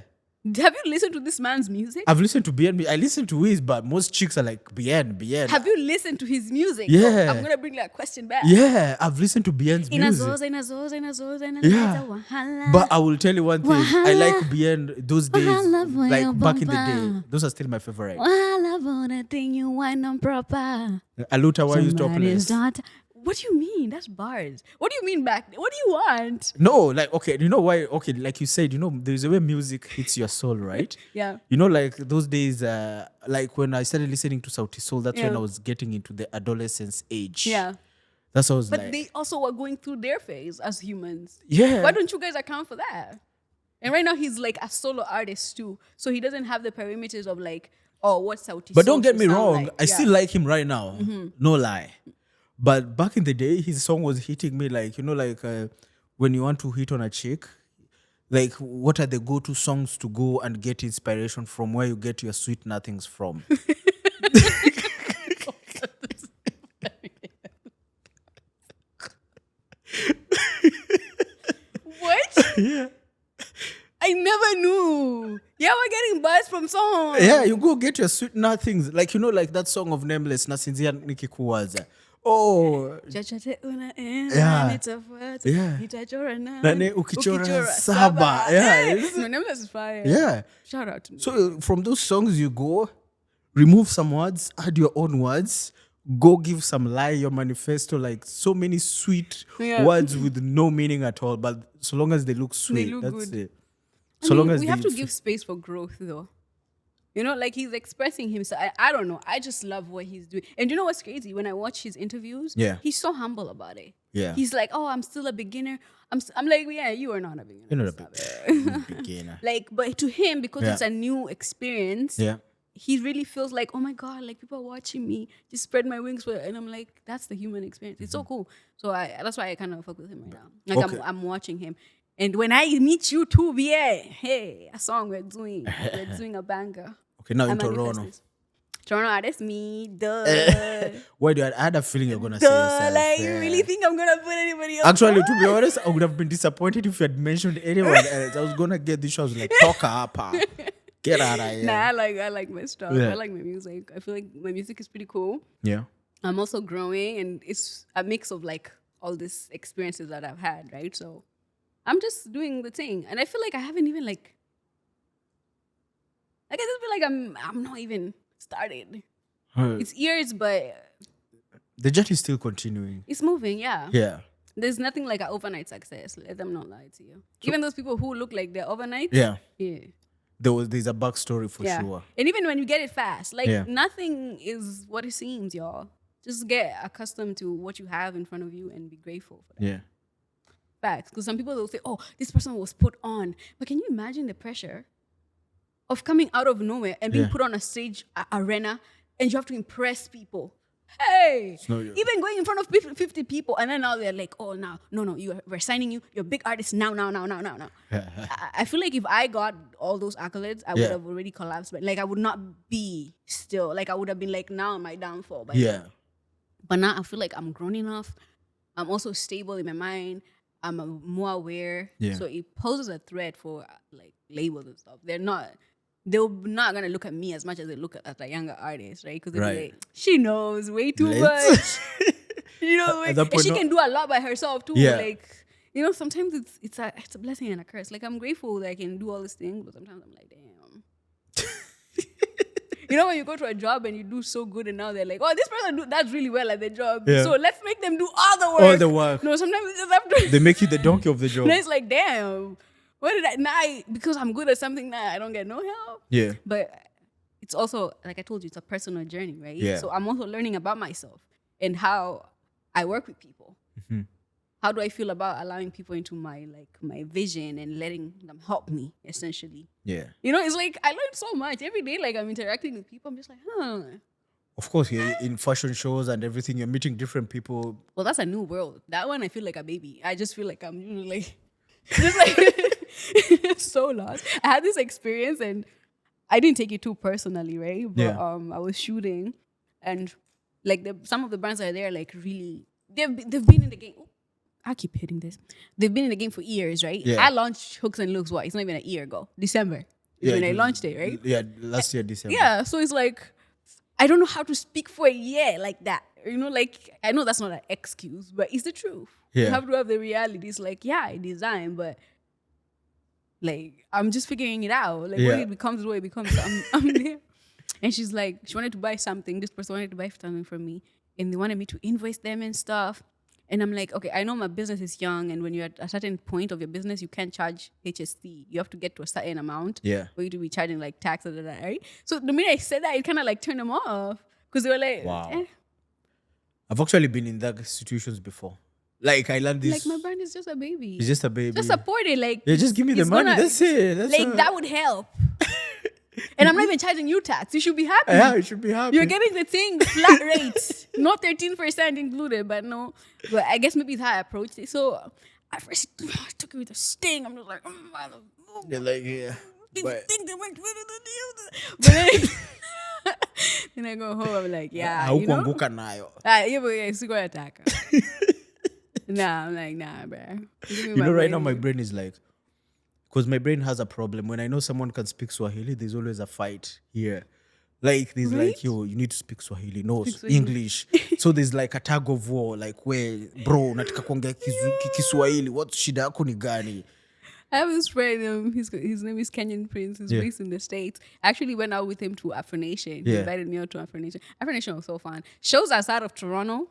Have you listened to this man's music? I've listened to Bien. I listen to his, but most chicks are like, Bien. Have you listened to his music? Yeah. I'm gonna bring that question back. Yeah, I've listened to Bien's In a music. zoza, in a zoza, in a zoza, in a Yeah. zoza, wahala. But I will tell you one thing. I Wahala. like Bien those days, Wahala for your like back in the bumper. day. Those are still my favorite. Wahala for the thing you want on proper. Aluta, why are you Somebody's topless? daughter. What do you mean? That's bars. What do you mean back? What do you want? No, like, okay, you know why? Okay, like you said, there's a way music hits your soul, right? Yeah. Like those days, like when I started listening to Sauti Soul, that's when Yeah. I was getting into the adolescence age. Yeah. That's what I was But like. they also were going through their phase as humans. Yeah. Why don't you guys account for that? And right now he's like a solo artist too. So he doesn't have the perimeters of like, oh, what's Sauti But Soul don't get to me sound wrong, like? I Yeah. still like him right now. No lie. But back in the day, his song was hitting me like, when you want to hit on a chick, like what are the go-to songs to go and get inspiration from, where you get your sweet nothings from? What? Yeah. I never knew. Yeah, we're getting buzz from songs. Yeah, you go get your sweet nothings. Like, like that song of Nameless, Nasinzia Nikikuwaza. Oh, Chachate una Yeah. nitafuata, Yeah. nitachora Nane ukichora saba. Yeah. No, Nameless is fire. yeah. Shout out to me. So from those songs, you go, remove some words, add your own words, go give some lie, your manifesto, like so many sweet Yeah. words with no meaning at all. But so long as they look sweet, look that's good. it. I So mean, long as we they have to give space for growth, though. Like he's expressing himself. I don't know. I just love what he's doing. And you know what's crazy? When I watch his interviews, Yeah. he's so humble about it. Yeah. He's like, oh, I'm still a beginner. I'm like, yeah, you are not a beginner. You're not a Stop it. beginner. Like, but to him, because Yeah. it's a new experience, Yeah. he really feels like, oh my God, like people are watching me. Just spread my wings for it. And I'm like, that's the human experience. It's so cool. So that's why I kind of fuck with him right now. Like Okay. I'm watching him. And when I meet you too, yeah, hey, a song we're doing. We're doing a banger. Okay, now I in manifest Toronto. this. Toronto, that's me. Duh. Why do I had a feeling you're gonna say Duh. yourself? Like, you yeah. really think I'm gonna put anybody else? Actually, on? to be honest, I would have been disappointed if you had mentioned anyone else. I was gonna get this show. I was like, talk up, get out of here. Nah, I like my stuff. Yeah. I like my music. I feel like my music is pretty cool. Yeah. I'm also growing, and it's a mix of like all these experiences that I've had, right? So I'm just doing the thing, and I feel like I haven't even like I just feel like I'm not even started. It's years, but The jet is still continuing. it's moving. Yeah. Yeah. There's nothing like an overnight success. Let them not lie to you. Even those people who look like they're overnight. Yeah. Yeah. There's a backstory for Yeah. sure. And even when you get it fast, like Yeah. nothing is what it seems, y'all. Just get accustomed to what you have in front of you and be grateful for that. Yeah. Facts. Because some people will say, oh, this person was put on. But can you imagine the pressure of coming out of nowhere and being Yeah. put on a stage arena and you have to impress people? Hey, not your- even going in front of 50 people, and then now they're like, oh, no, we're signing you. You're a big artist now. I feel like if I got all those accolades, I would Yeah. have already collapsed. But like, I would not be still. Like, I would have been like, now my downfall. By Yeah. now. But now I feel like I'm grown enough. I'm also stable in my mind. I'm more aware. Yeah. So it poses a threat for like labels and stuff. They're not gonna look at me as much as they look at a younger artist, right? Because they're Right. like, she knows way too Let's- much. At that And point, she no- can do a lot by herself too. Yeah. Like, sometimes it's a blessing and a curse. Like, I'm grateful that I can do all these things, but sometimes I'm like, damn. You know, when you go to a job and you do so good, and now they're like, oh, this person does really well at their job. Yeah. So let's make them do all the work. All the work. No, sometimes you just have to. They make you the donkey of the job. And it's like, damn, what did because I'm good at something now, I don't get no help. Yeah. But it's also, like I told you, it's a personal journey, right? Yeah. So I'm also learning about myself and how I work with people. Mm-hmm. How do I feel about allowing people into my vision and letting them help me, essentially? Yeah. You know, it's like I learn so much every day. Like I'm interacting with people, I'm just like, Of course, in fashion shows and everything, you're meeting different people. well, that's a new world. That one, I feel like a baby. I just feel like I'm like, just like so lost. I had this experience and I didn't take it too personally, right? But Yeah. I was shooting, and like some of the brands that are there, like really, they've been in the game. Oh, I keep hitting this. They've been in the game for years, right? Yeah. I launched Hooks and Looks. What? It's not even a year ago. December is when I launched it, right? Yeah, last year December. Yeah. So it's like I don't know how to speak for a year like that. You know, like I know that's not an excuse, but it's the truth. Yeah. You have to have the reality. It's like, yeah, I design, but like I'm just figuring it out. Like when it becomes what it becomes, I'm there. And she's like, she wanted to buy something. This person wanted to buy something from me, and they wanted me to invoice them and stuff. And I'm like, okay, I know my business is young, and when you're at a certain point of your business, you can't charge HST. You have to get to a certain amount for you to be charging like tax, right? So the minute I said that, it kind of like turned them off because they were like, wow. I've actually been in that situations before. Like I learned this. Like my brand is just a baby. It's just a baby. Just support it. Like yeah, just give me the money. That's it. That's like that would help. And I'm not even charging you tax. You should be happy. Yeah, you should be happy. You're getting the thing flat rate, not 13% included, but no. But I guess maybe it's how I approached it. So at first I took it with a sting. I'm just like, They're like, yeah. But then, then I go home. I'm like, yeah, you know. Nah, I'm like, nah, bro. You know, right now my brain is like, because my brain has a problem. When I know someone can speak Swahili, there's always a fight here. Like, there's like, yo, you need to speak Swahili. No, English. So there's like a tug of war, like, where, bro, nataka kuongea Kiswahili. What shida yako ni gani? I have this friend, his name is Kenyan Prince. He's based in the States. I actually went out with him to Afro Nation. He invited me out to Afro Nation. Afro Nation was so fun. Shows outside of Toronto.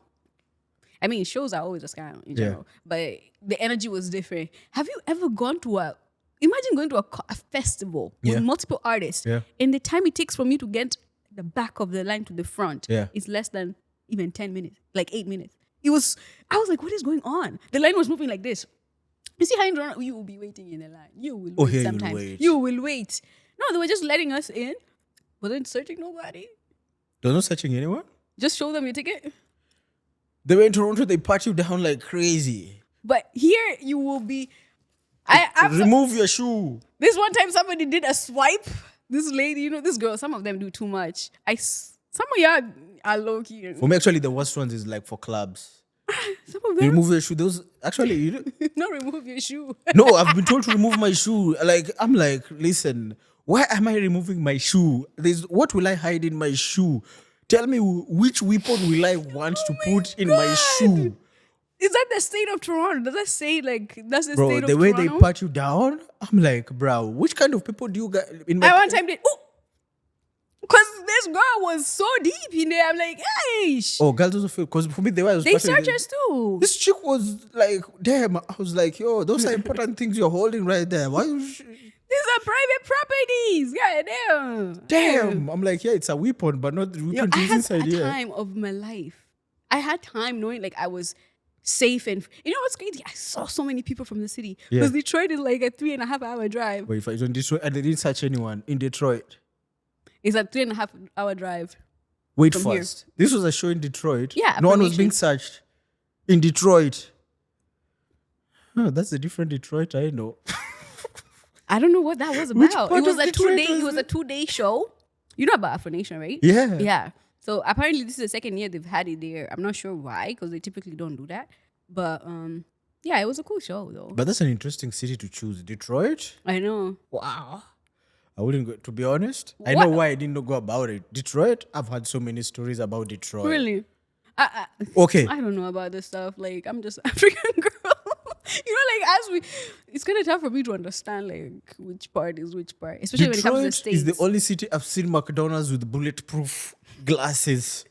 I mean, shows are always a scam in general. But the energy was different. Have you ever gone to imagine going to a festival with multiple artists, and the time it takes from you to get the back of the line to the front is less than even 10 minutes, like 8 minutes. I was like, what is going on? The line was moving like this. You see how in Toronto, you will be waiting in a line. You will wait sometimes. You will wait. No, they were just letting us in. Wasn't searching nobody. They're not searching anyone? Just show them your ticket. They were in Toronto, they pat you down like crazy. But here you will be... remove your shoe. This one time somebody did a swipe. This lady, you know, this girl, some of them do too much. Some of y'all are low key. For me, actually, the worst ones is like for clubs. Some of them. You remove your shoe. Those actually, no, remove your shoe. No, I've been told to remove my shoe. Like I'm like, listen, why am I removing my shoe? What will I hide in my shoe? Tell me which weapon will I want to put in my shoe? Is that the state of Toronto? Does that say like that's the bro, state of the way Toronto? they pat you down, I'm like, bro, which kind of people do you got in my... I one time did, because this girl was so deep in there. I'm like, hey. Oh, girls also feel, because for me, they search us too. This chick was like, damn, I was like, yo, those are important things you're holding right there. Why you... These are private properties. Yeah, damn. I'm like, yeah, it's a weapon, but not the weapon inside here. I had a time of my life. I had time knowing like I was safe, and you know what's crazy? I saw so many people from the city because Detroit is like a 3.5 hour drive. Wait, if I don't Detroit and they didn't search anyone in Detroit, it's a 3.5 hour drive. Wait first, here. This was a show in Detroit. Yeah, no one was being searched in Detroit. Oh, that's a different Detroit. I know. I don't know what that was about. It was a 2 day. It was a 2-day show. You know about Afro Nation, right? Yeah. Yeah. So apparently this is the second year they've had it there. I'm not sure why, because they typically don't do that. But yeah, it was a cool show though. But that's an interesting city to choose. Detroit? I know. Wow. I wouldn't go, to be honest. What? I know why I didn't go about it. Detroit, I've had so many stories about Detroit. Really? Okay. I don't know about this stuff. Like, I'm just African girl. as it's kind of tough for me to understand like which part is which part, especially when it comes to the Detroit States. is the only city I've seen McDonald's with bulletproof glasses.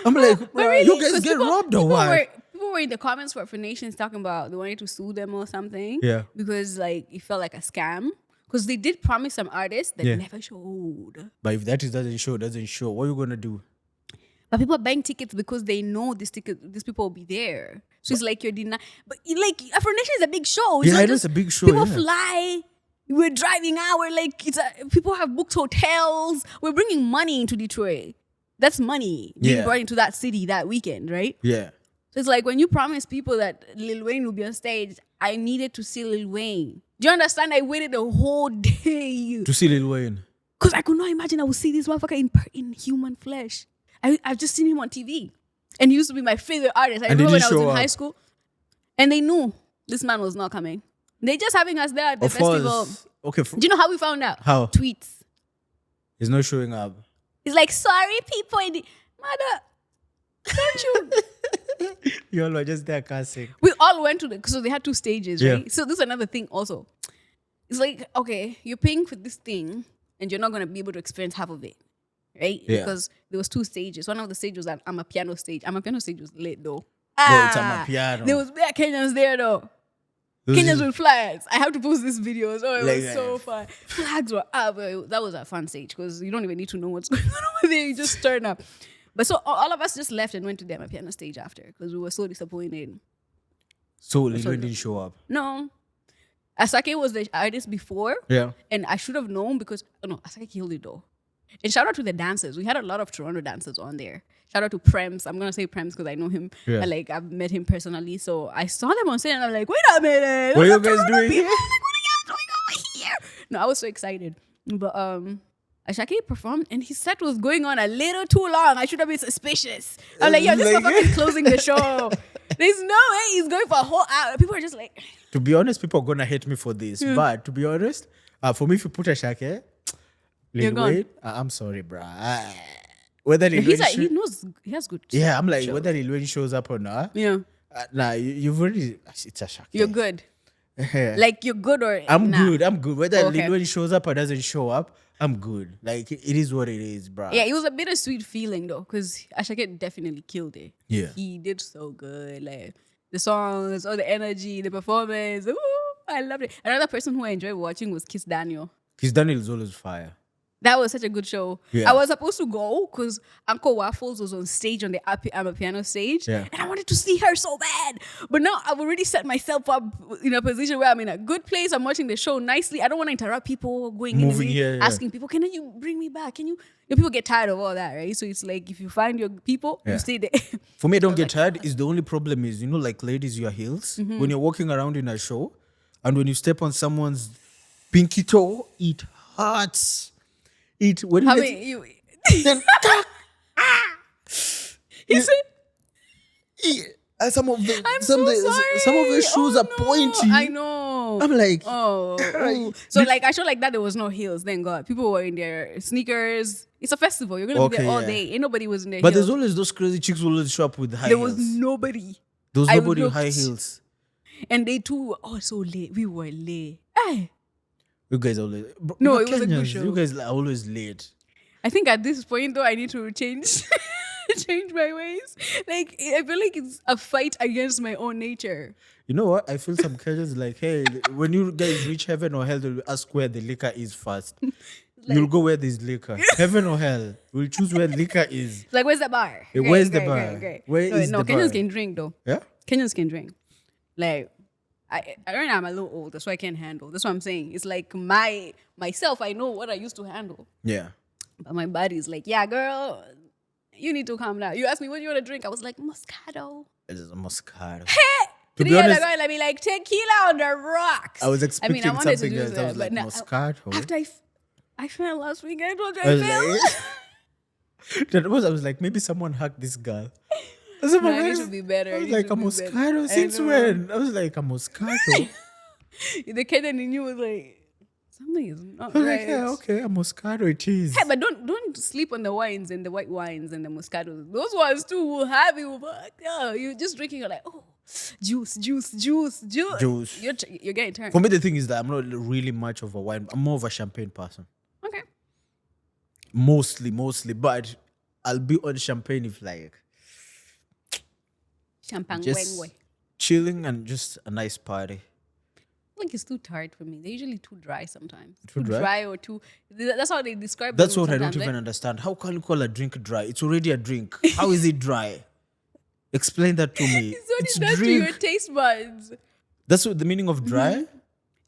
I'm like, But bro, really, you guys 'cause get robbed or what? People were in the comments for Nations talking about they wanted to sue them or something. Yeah. Because like it felt like a scam. Because they did promise some artists that Yeah. never showed. But if that doesn't show, what are you gonna do? But people are buying tickets because they know these people will be there. So it's like you're denying. But like Afro Nation is a big show. Yeah, not I know just- it's a big show, People yeah. fly. We're driving out. We're like people have booked hotels. We're bringing money into Detroit. That's money being Yeah. brought into that city that weekend, right? Yeah. So it's like when you promise people that Lil Wayne will be on stage, I needed to see Lil Wayne. Do you understand? I waited a whole day To see Lil Wayne. because I could not imagine I would see this motherfucker in human flesh. I've just seen him on TV, and he used to be my favorite artist. I And remember did when he I was show in high up? school, and they knew this man was not coming. They just having us there at the Of festival. course. Okay. Do you know how we found out? How? Tweets. He's not showing up. He's like, sorry, people. Mother, don't you? You all were just there cussing. We all went to so they had 2 stages, Yeah. right? So this is another thing also. It's like, okay, you're paying for this thing and you're not going to be able to experience half of it, right? Yeah. Because there was 2 stages. One of the stages was an I'm a piano stage. I'm a piano stage was lit though. it's Amapiano. There was bare Kenyans there though. Kenyans with flags. I have to post this video. So it was so fun. Flags were up. That was a fun stage because you don't even need to know what's going on over there. You just turn up. But so all of us just left and went to the piano stage after because we were so disappointed. So Lil Wayne didn't show up. No. Asake was the artist before. Yeah. And I should have known because, Asake killed it though. And shout out to the dancers. We had a lot of Toronto dancers on there. Shout out to Prems. I'm going to say Prems because I know him. Yeah. I've met him personally. So I saw them on stage and I'm like, wait a minute. What are you Those guys Toronto doing people. here? I'm like, what are y'all doing over here? No, I was so excited. But Ashake performed and his set was going on a little too long. I should have been suspicious. I'm like, yo, this motherfucker is closing the show. There's no way he's going for a whole hour. People are just like... To be honest, people are gonna hate me for this. But to be honest, for me, if you put a Shake, You're Lil gone. Wayne, I'm sorry, bro. Whether Lil He's Wayne like, he knows, he has good... yeah, I'm like, shows. whether Lil Wayne shows up or not, Yeah. nah, you've already, it's a Shake. You're good. Like, you're good or... I'm nah. good. I'm good. Whether Okay. Lil Wayne shows up or doesn't show up, I'm good. Like, it is what it is, bro. Yeah, it was a bittersweet feeling though, because Ashake definitely killed it. Yeah. He did so good. Like the songs, all the energy, the performance. Ooh, I loved it. Another person who I enjoyed watching was Kiss Daniel. Because Daniel is always fire. That was such a good show. Yeah. I was supposed to go because Uncle Waffles was on stage on the piano stage. Yeah. And I wanted to see her so bad. But now I've already set myself up in a position where I'm in a good place. I'm watching the show nicely. I don't want to interrupt people going Moving in here, yeah. asking people, can you bring me back? Can you? Your people get tired of all that, right? So it's like if you find your people, Yeah. you stay there. For me, I don't get like, tired. Is the only problem is, like ladies, your heels. Mm-hmm. When you're walking around in a show and when you step on someone's pinky toe, it hurts. When How you many you? then, He said, and some of the I'm some, so of the, sorry. some of the shoes Oh, are no. pointy. I know. I'm like, Oh, ooh. So like I show like that there was no heels. Thank God, people were in their sneakers. It's a festival. You're gonna be Okay, there all yeah. day. Ain't nobody was in their but heels. there's always those crazy chicks who always show up with high There heels. was nobody, There was I nobody with high looked. heels. and they too were all so late. We were late. Hey, You guys are always bro, No, you're it was a good Kenyans. show. You guys are always late. I think at this point though, I need to change, change my ways. Like I feel like it's a fight against my own nature. You know what? I feel some Kenyans like, hey, when you guys reach heaven or hell, they'll ask where the liquor is first. You'll go where there's liquor. Heaven or hell. We'll choose where liquor is. It's like, where's the bar? Hey, where's the bar? Where no, is no, the Kenyans bar? can drink though. Yeah? Kenyans can drink. Like, I don't know, I'm a little older, so I can't handle. That's what I'm saying. It's like myself, I know what I used to handle. Yeah. But my body's like, yeah, girl, you need to calm down. You asked me, what do you want to drink? I was like, Moscato. It is a Moscato. To be honest- I'd be like, tequila on the rocks. I was expecting I wanted to something do else. I that, was like, but now- Moscato. After I fell last weekend, what I I was feel? like, I was like, maybe someone hacked this girl. I was, No, I need to be better. I I was need like, to a be better. Moscato? I Since know. when? I was like, a Moscato? The Kenyan in you was like, something is not I was right. like, yeah, okay, a Moscato it is. Hey, but don't sleep on the wines and the white wines and the Moscatos. Those ones too will have you. But yeah, you're just drinking. You're like, oh, Juice. Juice. You're getting turned. For me, the thing is that I'm not really much of a wine. I'm more of a champagne person. Okay. Mostly. But I'll be on champagne if like Champagne. just Wengwe. chilling and just a nice party. Like it's too tart for me. They're usually too dry sometimes. Too dry? or too. That's how they describe. That's them what I don't sometimes, even right? understand. How can you call a drink dry? It's already a drink. How is it dry? Explain that to me. It's what it does to your taste buds. That's what the meaning of dry?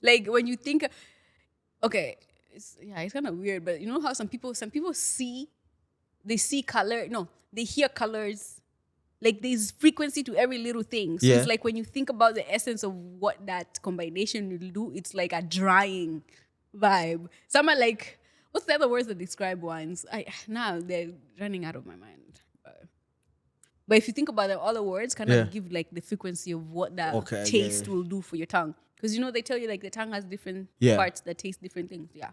Like when you think, okay, it's kind of weird, but you know how some people see color. No, they hear colors. Like there's frequency to every little thing. So it's like when you think about the essence of what that combination will do, it's like a drying vibe. Some are like, what's the other words that describe wines? Now they're running out of my mind. But if you think about the other words, kind of give like the frequency of what that taste will do for your tongue. Because you know they tell you like the tongue has different parts that taste different things. Yeah.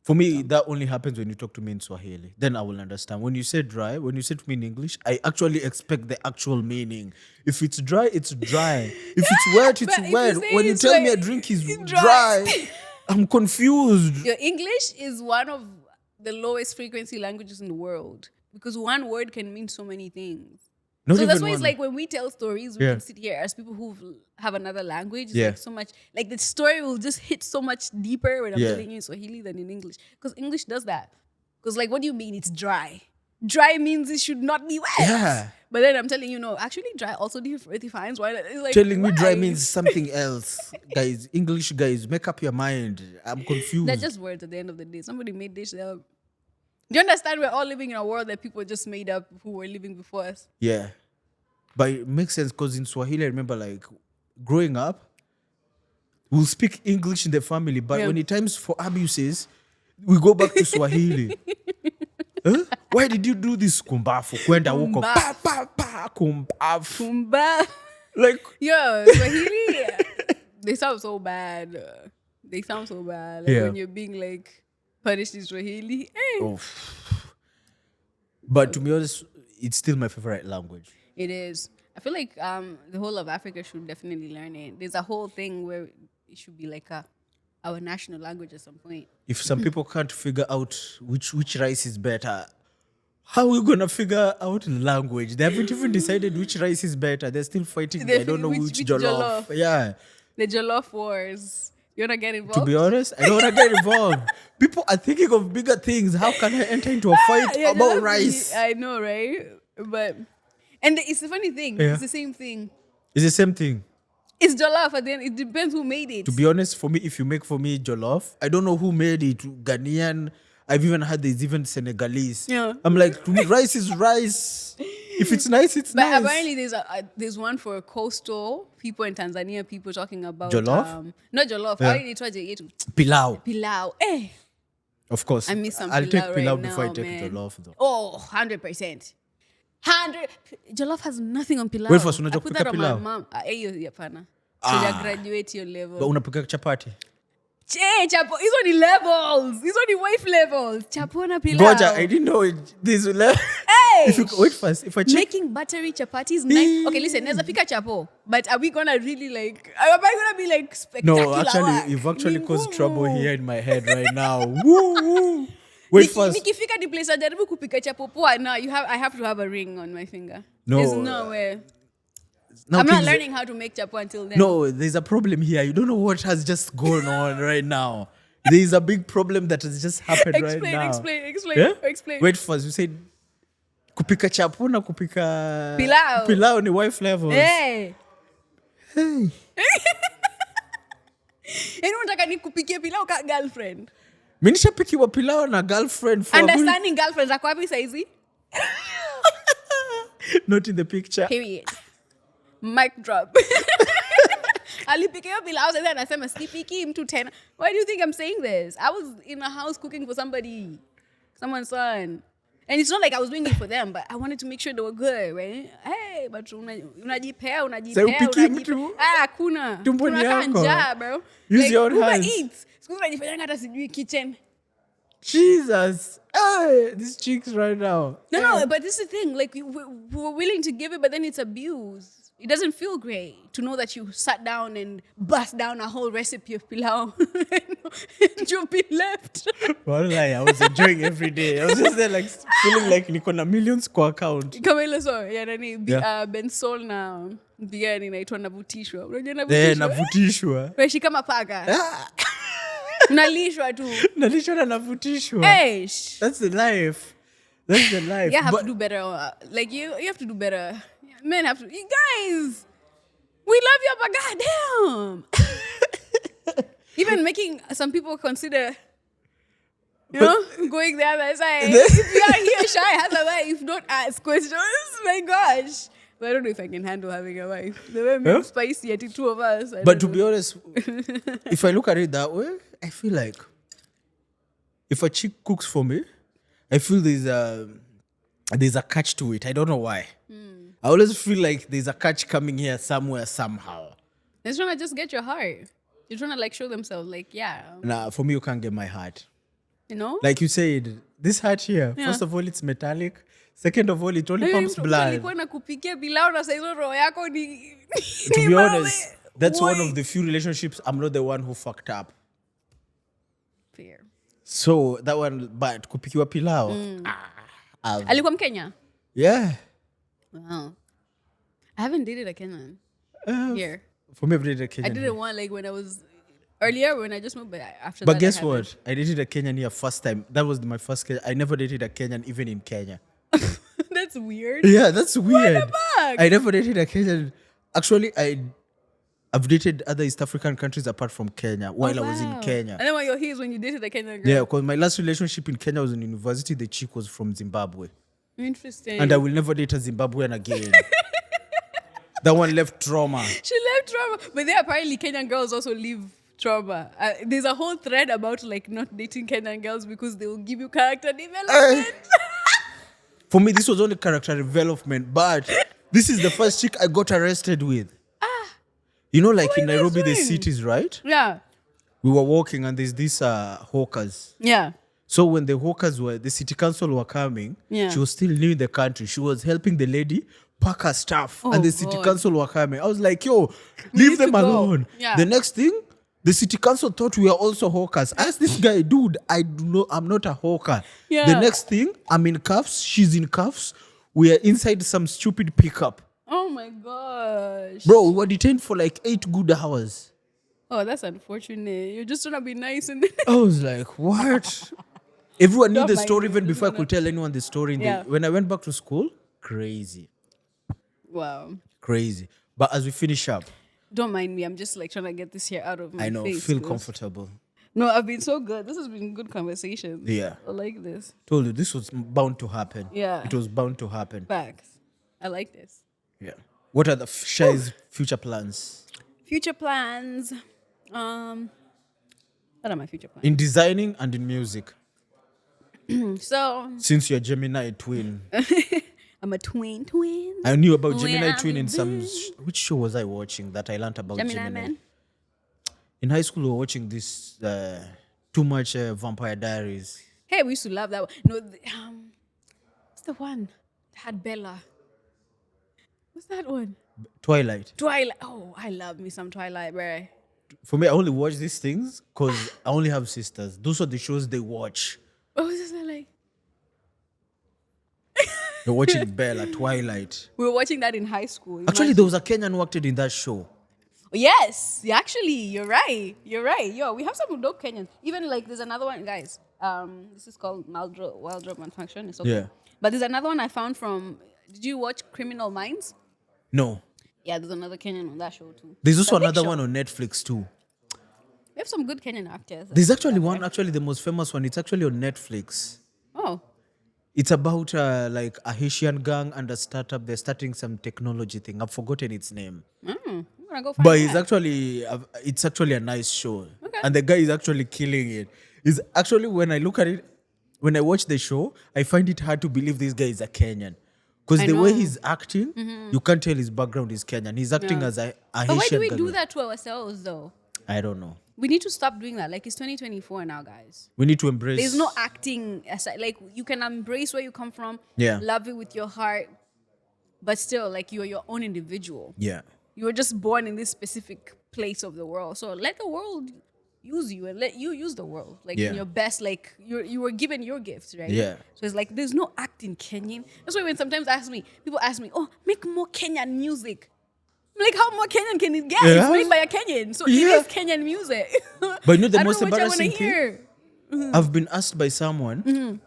For me, that only happens when you talk to me in Swahili. Then I will understand. When you say dry, when you say to me in English, I actually expect the actual meaning. If it's dry, it's dry. If it's wet, it's wet. When you tell me a drink is dry, I'm confused. Your English is one of the lowest frequency languages in the world because one word can mean so many things. Not so that's even why it's one. like when we tell stories, we can sit here as people who have another language. It's like so much, like the story will just hit so much deeper when I'm telling you in Swahili than in English. Because English does that. Because like, what do you mean it's dry? Dry means it should not be wet. Yeah. But then I'm telling you, no, actually dry also defines why. It's like, Telling me dry means something else. Guys, English guys, make up your mind. I'm confused. They're just words at the end of the day. Somebody made this up. Do you understand we're all living in a world that people just made up who were living before us? Yeah. But it makes sense because in Swahili, I remember like growing up, we'll speak English in the family, but when it times for abuses, we go back to Swahili. Huh? Why did you do this? Kumbafu. Kwenda huko. Pa, pa, pa. Kumbafu. Kumba. Like, yo, Swahili, they sound so bad. Like when you're being like punished in Swahili. oh. But to be honest, it's still my favorite language. It is. I feel like the whole of Africa should definitely learn it. There's a whole thing where it should be like our national language at some point. If some people can't figure out which rice is better, how are we going to figure out the language? They haven't even decided which rice is better. They're still fighting. I don't know which jollof. Yeah. The jollof wars. You want to get involved? To be honest, I don't want to get involved. People are thinking of bigger things. How can I enter into a fight about rice? I know, right? But... And it's the funny thing. Yeah. It's the same thing. It's the same thing. It's jollof, and then it depends who made it. To be honest, for me, if you make for me jollof, I don't know who made it. Ghanaian. I've even had there's even Senegalese. Yeah. I'm like, to me, rice is rice. If it's nice, it's nice. But apparently there's one for coastal people in Tanzania, people talking about... Jollof? Not jollof. Yeah. How did it try to eat? Pilau. Pilau. Of course. I miss some I'll pilau take pilau right before now, I take man. jollof though. Oh, 100%. Jollof has nothing on pilau. Wait first, unajua I put that kupika on my pilau? mom. Yapana. So you graduate your level. But unapika chapati. Chapo, hizo ni levels. Hizo ni wife levels. Chapo na pilau. Goja, I didn't know it. This level. Hey! If you wait first, if I check. Making buttery chapatis nice. Okay, listen, there's a pika chapo. But are we gonna really like... Am I gonna be like spectacular? No, actually, you've actually caused trouble here in my head right now. Woo! Wait first. Nikifika di place ajaribu kupika chapo poa, no, I have to have a ring on my finger. No. There's no way. Now, I'm not please, learning how to make chapo until then. No, there's a problem here. You don't know what has just gone on right now. There is a big problem that has just happened right now. Explain. Wait first, you said kupika chapo na kupika Pilau. Pilau ni wife levels. Hey. Hey. Yaani unataka nikupikie pilau ka girlfriend? Mimi nishapikiwa pilau na girlfriend for Understanding girlfriend zako wapi saizi? Not in the picture. Period. Mic drop. Alipikiwa pilau sasa anasema sipiki mtu tena. Why do you think I'm saying this? I was in a house cooking for someone's son. And it's not like I was doing it for them, but I wanted to make sure they were good, right? Hey, but unajipea. Hakuna. Tumboni Tunakaa yako. njaa, bro. Use your own Uber hands. Eats. Siku hizi unajifanyanga hata sijui kitchen. Jesus. Hey, these chicks right now. No, but this is the thing. Like, we're willing to give it, but then it's abuse. it doesn't feel great to know that you sat down and bust down a whole recipe of pilau and you've been left. Wallahi, I was enjoying every day. I was just there like feeling like niko na millions kwa account. Kama ile so, ya nani, Yeah. Bensol na bigani inaitwa navutishwa. Unajua navutishwa? Navutishwa. Weshi kama paka. Nalishwa tu. Nalishwa na navutishwa. Eish. That's the life. That's the life. You have to do better. Like you have to do better. Men have to. You guys, we love you, but goddamn. Even making some people consider, going the other side. If you are here shy, has a wife, don't ask questions. My gosh. But I don't know if I can handle having a wife. The way I'm spicy at the two of us. But to be honest, if I look at it that way, I feel like if a chick cooks for me, I feel there's a catch to it. I don't know why. I always feel like there's a catch coming here somewhere, somehow. They're trying to just get your heart. You're trying to like show themselves like, yeah. Nah, for me, you can't get my heart. You know? Like you said, this heart here, first of all, it's metallic. Second of all, it only pumps blood. To be honest, that's one of the few relationships I'm not the one who fucked up. Fair. So that one, but kupikiwa pilau. Alikuwa Mkenya? Yeah. Wow. I haven't dated a Kenyan here. For me, I've dated a Kenyan. I didn't want like when I was earlier when I just moved, but after But that. guess what? I dated a Kenyan here first time. That was my first Kenyan. I never dated a Kenyan even in Kenya. That's weird. Yeah, that's weird. What the fuck? I never dated a Kenyan. Actually, I've dated other East African countries apart from Kenya while I was in Kenya. And then when you're here is when you dated a Kenyan girl. Yeah, because my last relationship in Kenya was in university. The chick was from Zimbabwe. Interesting. And I will never date a Zimbabwean again. That one left trauma. She left trauma. But then apparently Kenyan girls also leave trauma. There's a whole thread about like not dating Kenyan girls because they will give you character development. For me, this was only character development, but this is the first chick I got arrested with. You know, like in Nairobi, the cities, right? Yeah. We were walking and there's these hawkers. Yeah. So when the hawkers the city council were coming, she was still new in the country. She was helping the lady pack her stuff. And the city council were coming. I was like, yo, leave them alone. Yeah. The next thing, the city council thought we were also hawkers. Ask this guy, dude, I'm not a hawker. Yeah. The next thing, I'm in cuffs. She's in cuffs. We are inside some stupid pickup. Oh my gosh. Bro, we were detained for like 8 good hours. Oh, that's unfortunate. You're just trying to be nice and I was like, what? Everyone knew Don't the mind story me, even just before I could tell anyone the story. When I went back to school, crazy. Wow. Crazy. But as we finish up, Don't mind me. I'm just like trying to get this here out of my I know, face. feel 'cause- comfortable. No, I've been so good. This has been good conversation. Yeah. I like this. Told you, this was bound to happen. Yeah. It was bound to happen. Facts. I like this. Yeah. What are the Shy's future plans? Future plans. What are my future plans? In designing and in music. So Since you're Gemini twin. I'm a twin. I knew about We Gemini are twin in some... the Which show was I watching that I learned about Gemini Gemini? man. In high school, we were watching this Too Much Vampire Diaries. Hey, we used to love that one. No, what's the one that had Bella? What's that one? Twilight. Twilight. Oh, I love me some Twilight, bro. For me, I only watch these things because I only have sisters. Those are the shows they watch. What was this like? They're watching Bella, Twilight. We were watching that in high school. Actually, there was a Kenyan who acted in that show. Yes, actually, you're right. You're right. Yo, we have some dope Kenyans. Even like there's another one, guys. This is called Wildrop Malfunction. It's okay. Yeah. But there's another one I found from. Did you watch Criminal Minds? No. Yeah, there's another Kenyan on that show too. There's also It's a big another show. one on Netflix too. We have some good Kenyan actors. There's actually one, the most famous one. It's actually on Netflix. Oh, It's about like a Haitian gang and a startup. They're starting some technology thing. I've forgotten its name. I'm gonna go find But that. it's actually a nice show. Okay. And the guy is actually killing it. It's actually, when I look at it, when I watch the show, I find it hard to believe this guy is a Kenyan. Because I the way know. he's acting, you can't tell his background is Kenyan. He's acting Yeah. as a But Haitian why do we guy. do that to ourselves though? I don't know. We need to stop doing that. Like it's 2024 now, guys. We need to embrace... There's no acting aside. Like you can embrace where you come from. Yeah. Love it with your heart. but still, like, you're your own individual. Yeah. You were just born in this specific place of the world. So let the world use you and let you use the world. Like in Yeah. your best, like you were given your gifts, right? Yeah. So it's like there's no acting Kenyan. That's why when sometimes people ask me, oh, make more Kenyan music. I'm like, how more Kenyan can it get? Yeah. It's made by a Kenyan. So Yeah. it is Kenyan music. But you know the I most don't know which I wanna embarrassing thing? hear. I've been asked by someone,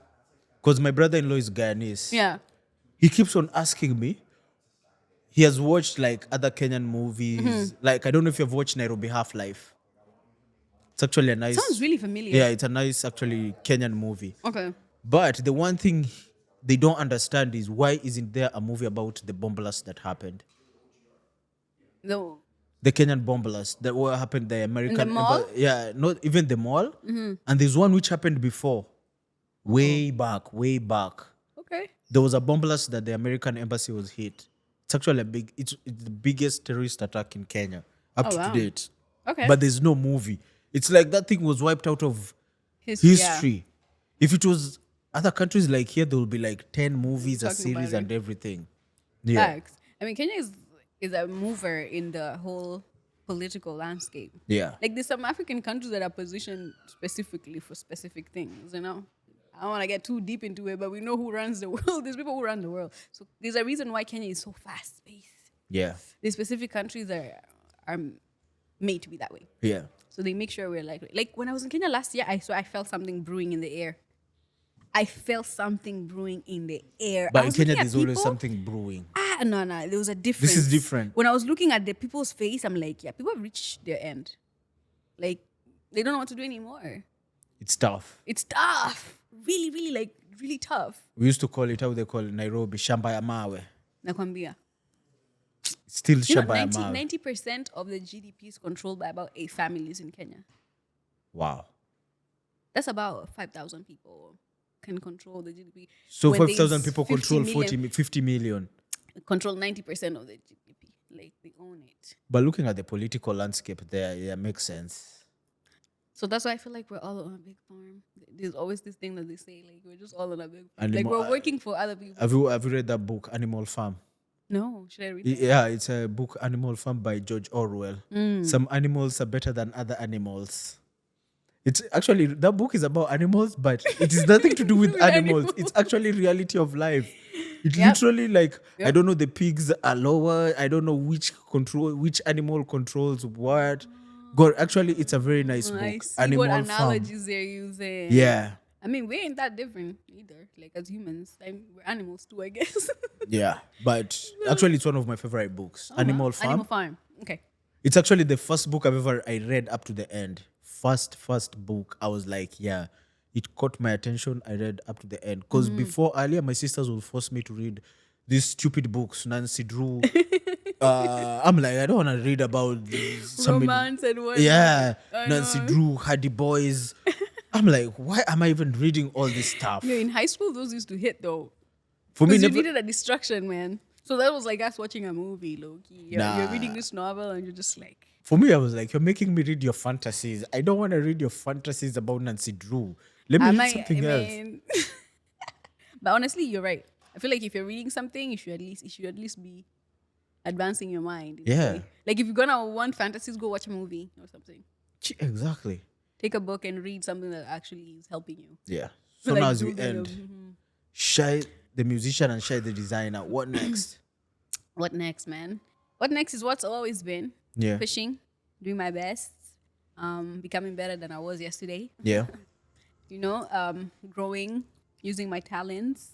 because my brother-in-law is Guyanese. Yeah. He keeps on asking me. He has watched like other Kenyan movies. Mm-hmm. Like, I don't know if you've watched Nairobi Half-Life. It's actually a nice. Sounds really familiar. Yeah, it's a nice actually Kenyan movie. Okay. But the one thing they don't understand is why isn't there a movie about the bomb blast that happened? No. The Kenyan bomb blast that what happened the American mall? yeah, not even the mall. And there's one which happened before. Way back. Okay. There was a bomb blast that the American embassy was hit. It's actually it's the biggest terrorist attack in Kenya up Oh, to wow. date. Okay. But there's no movie. It's like that thing was wiped out of History. history. If it was other countries like here, there will be like 10 movies, a Talking about series, it. and everything. Yeah. Facts. I mean, Kenya is a mover in the whole political landscape. Yeah. Like there's some African countries that are positioned specifically for specific things, you know? I don't want to get too deep into it, but we know who runs the world. There's people who run the world. So there's a reason why Kenya is so fast-paced. Yeah. There's specific countries that are made to be that way. Yeah. So they make sure we're like when I was in Kenya last year, I felt something brewing in the air. I felt something brewing in the air. I But in was Kenya, looking at there's always people. something brewing. No, there was a difference. This is different. When I was looking at the people's face, I'm like, yeah, people have reached their end. Like, they don't know what to do anymore. It's tough. It's tough. Really, really, like, really tough. We used to call it, how they call it, Nairobi, Shamba ya Mawe. Nakwambia. It's still You know, Shamba ya Mawe. 90% of the GDP is controlled by about 8 families in Kenya. Wow. That's about 5,000 people can control the GDP. So When 5,000 there's people 50 control million, 50 million. control 90% of the GDP. Like, they own it. But looking at the political landscape there, yeah, makes sense. So that's why I feel like we're all on a big farm. There's always this thing that they say, like, we're just all on a big farm. Like, we're working for other people. Have you read that book, Animal Farm? No, should I read it? Yeah, it's a book, Animal Farm by George Orwell. Some animals are better than other animals. It's actually, that book is about animals, but it is nothing to do with animals. It's actually reality of life. It literally like, I don't know, the pigs are lower. I don't know which animal controls what. God, actually, it's a very nice I book. see Animal what Farm. analogies they're using. Yeah. I mean, we ain't that different either. Like, as humans, we're animals too, I guess. Yeah. But actually, it's one of my favorite books. Animal Farm. Animal Farm. Okay. It's actually the first book I read up to the end. First book. I was like, yeah, it caught my attention. I read up to the end. Because before, earlier, my sisters would force me to read these stupid books, Nancy Drew. I'm like, I don't want to read about Romance and what? Yeah, I Nancy know. Drew, Hardy Boys. I'm like, why am I even reading all this stuff? Yeah, in high school, those used to hit though. For me, Because you never, needed a distraction, man. So that was like us watching a movie, low-key. You're Nah. reading this novel and you're just like, for me, I was like, you're making me read your fantasies. I don't want to read your fantasies about Nancy Drew. Let me read something else. But honestly, you're right. I feel like if you're reading something, it should at least be advancing your mind. in a Yeah. way. Like if you're gonna want fantasies, go watch a movie or something. Exactly. Take a book and read something that actually is helping you. Yeah. So Like, now as do we the- end, Shy the musician and Shy the designer. What next? What next, man? What next is what's always been. Yeah. Pushing, doing my best, becoming better than I was yesterday. Yeah. You know, growing, using my talents.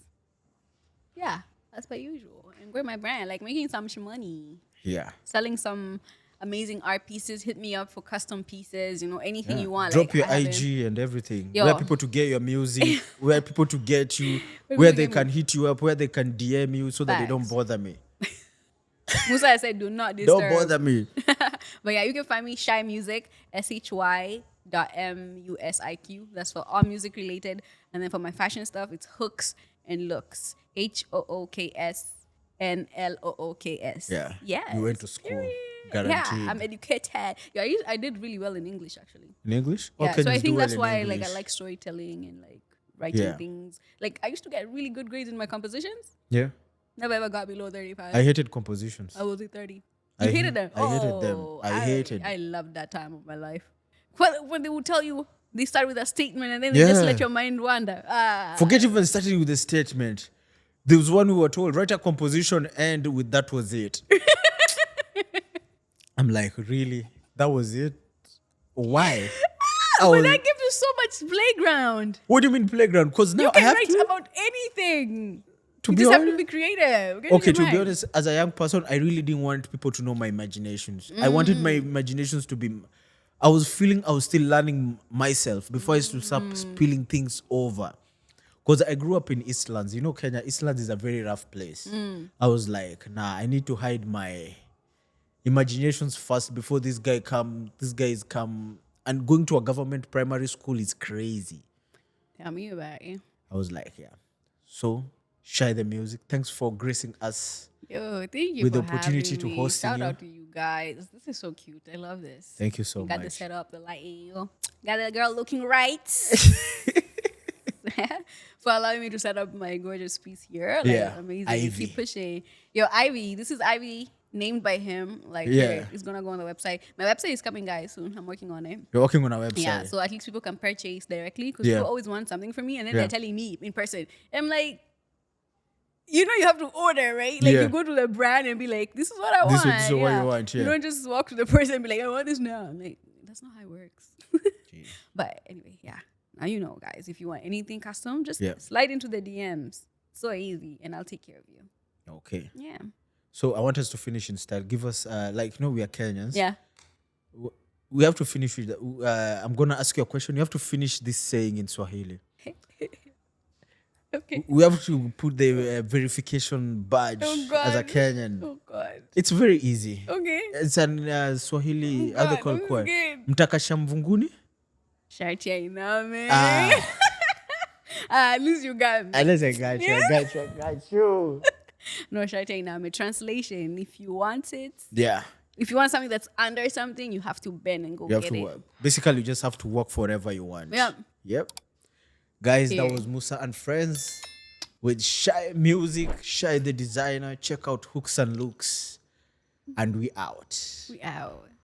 Yeah, that's my usual. And grow my brand, like making some money, Yeah. selling some amazing art pieces. Hit me up for custom pieces. You know, anything you want. Drop like, your I have IG and everything. Yo. Where people to get your music, where people to get you, Where where people they get can hit you up, where they can DM you so that they don't Facts. bother me. Musa, I said, do not disturb. Don't bother me. But yeah, you can find me Shy Musiq, SHY.MUSIQ. That's for all music related. And then for my fashion stuff, it's Hooks and Looks. HOOKSNLOOKS. Yeah. Yeah. You went to school. Yeah, Guaranteed. I'm educated. Yeah, I did really well in English actually. In English? Or Yeah, can so you I do think well that's in why English? like I like storytelling and like writing Yeah. things. Like I used to get really good grades in my compositions. Yeah. Never ever got below 35. I hated compositions. I was at 30. I You hated them? I hated them. Oh, I hated. I loved that time of my life. When they would tell you, they start with a statement and then they just Yeah. let your mind wander. Forget even starting with the statement. There was one we were told, write a composition and with that was it. I'm like, really? That was it? Why? I But was- that gives you so much playground. what do you mean playground? Because now You I can have write to. about anything. To You be just have to honest- be creative. Get Okay, in to your be mind. honest, as a young person, I really didn't want people to know my imaginations. I wanted my imaginations to be. I was feeling I was still learning myself before I used to start spilling things over. Because I grew up in Eastlands. You know, Kenya, Eastlands is a very rough place. I was like, nah, I need to hide my imaginations first before these guys come. And going to a government primary school is crazy. Tell me about it. I was like, yeah. So, Shy the Music, thanks for gracing us. Yo, thank you With for the opportunity having to me. hosting Shout you. out to you guys. This is so cute. I love this. Thank you so You got the much. setup, the lighting. Got the girl looking right. For allowing me to set up my gorgeous piece here. Like, Yeah, amazing. Ivy. Keep pushing. Yo, Ivy. This is Ivy, named by him. Like, Yeah. here, it's gonna go on the website. My website is coming, guys, soon. I'm working on it. You're working on our website. Yeah, so at least people can purchase directly because Yeah. people always want something from me and then Yeah. they're telling me in person. I'm like, you know, you have to order, right? Like Yeah. you go to the brand and be like, this is what I This want. is what you want, yeah. You don't just walk to the person and be like, I want this now. I'm like, that's not how it works. But anyway, yeah. Now you know, guys, if you want anything custom, just Yeah. slide into the DMs. So easy, and I'll take care of you. Okay. Yeah. So I want us to finish in style. Give us, we are Kenyans. Yeah. We have to finish with, I'm going to ask you a question. You have to finish this saying in Swahili. Okay. We have to put the verification badge Oh, God. as a Kenyan. Oh, God. It's very easy. Okay. It's an Swahili, Oh, how they God, call this is it? good. Mtakasha mvunguni? Sharti ainame. Ah. At least you got me. Unless I got you, I got you. No, Sharti ainame. Translation, if you want it, Yeah. if you want something that's under something, you have to bend and go You have get to it. work. Basically, you just have to work for whatever you want. Yep. Yep. Guys, that Here. was Moussa and Friends with Shy Musiq, Shy the designer. Check out Hooks and Looks. And we out. We out.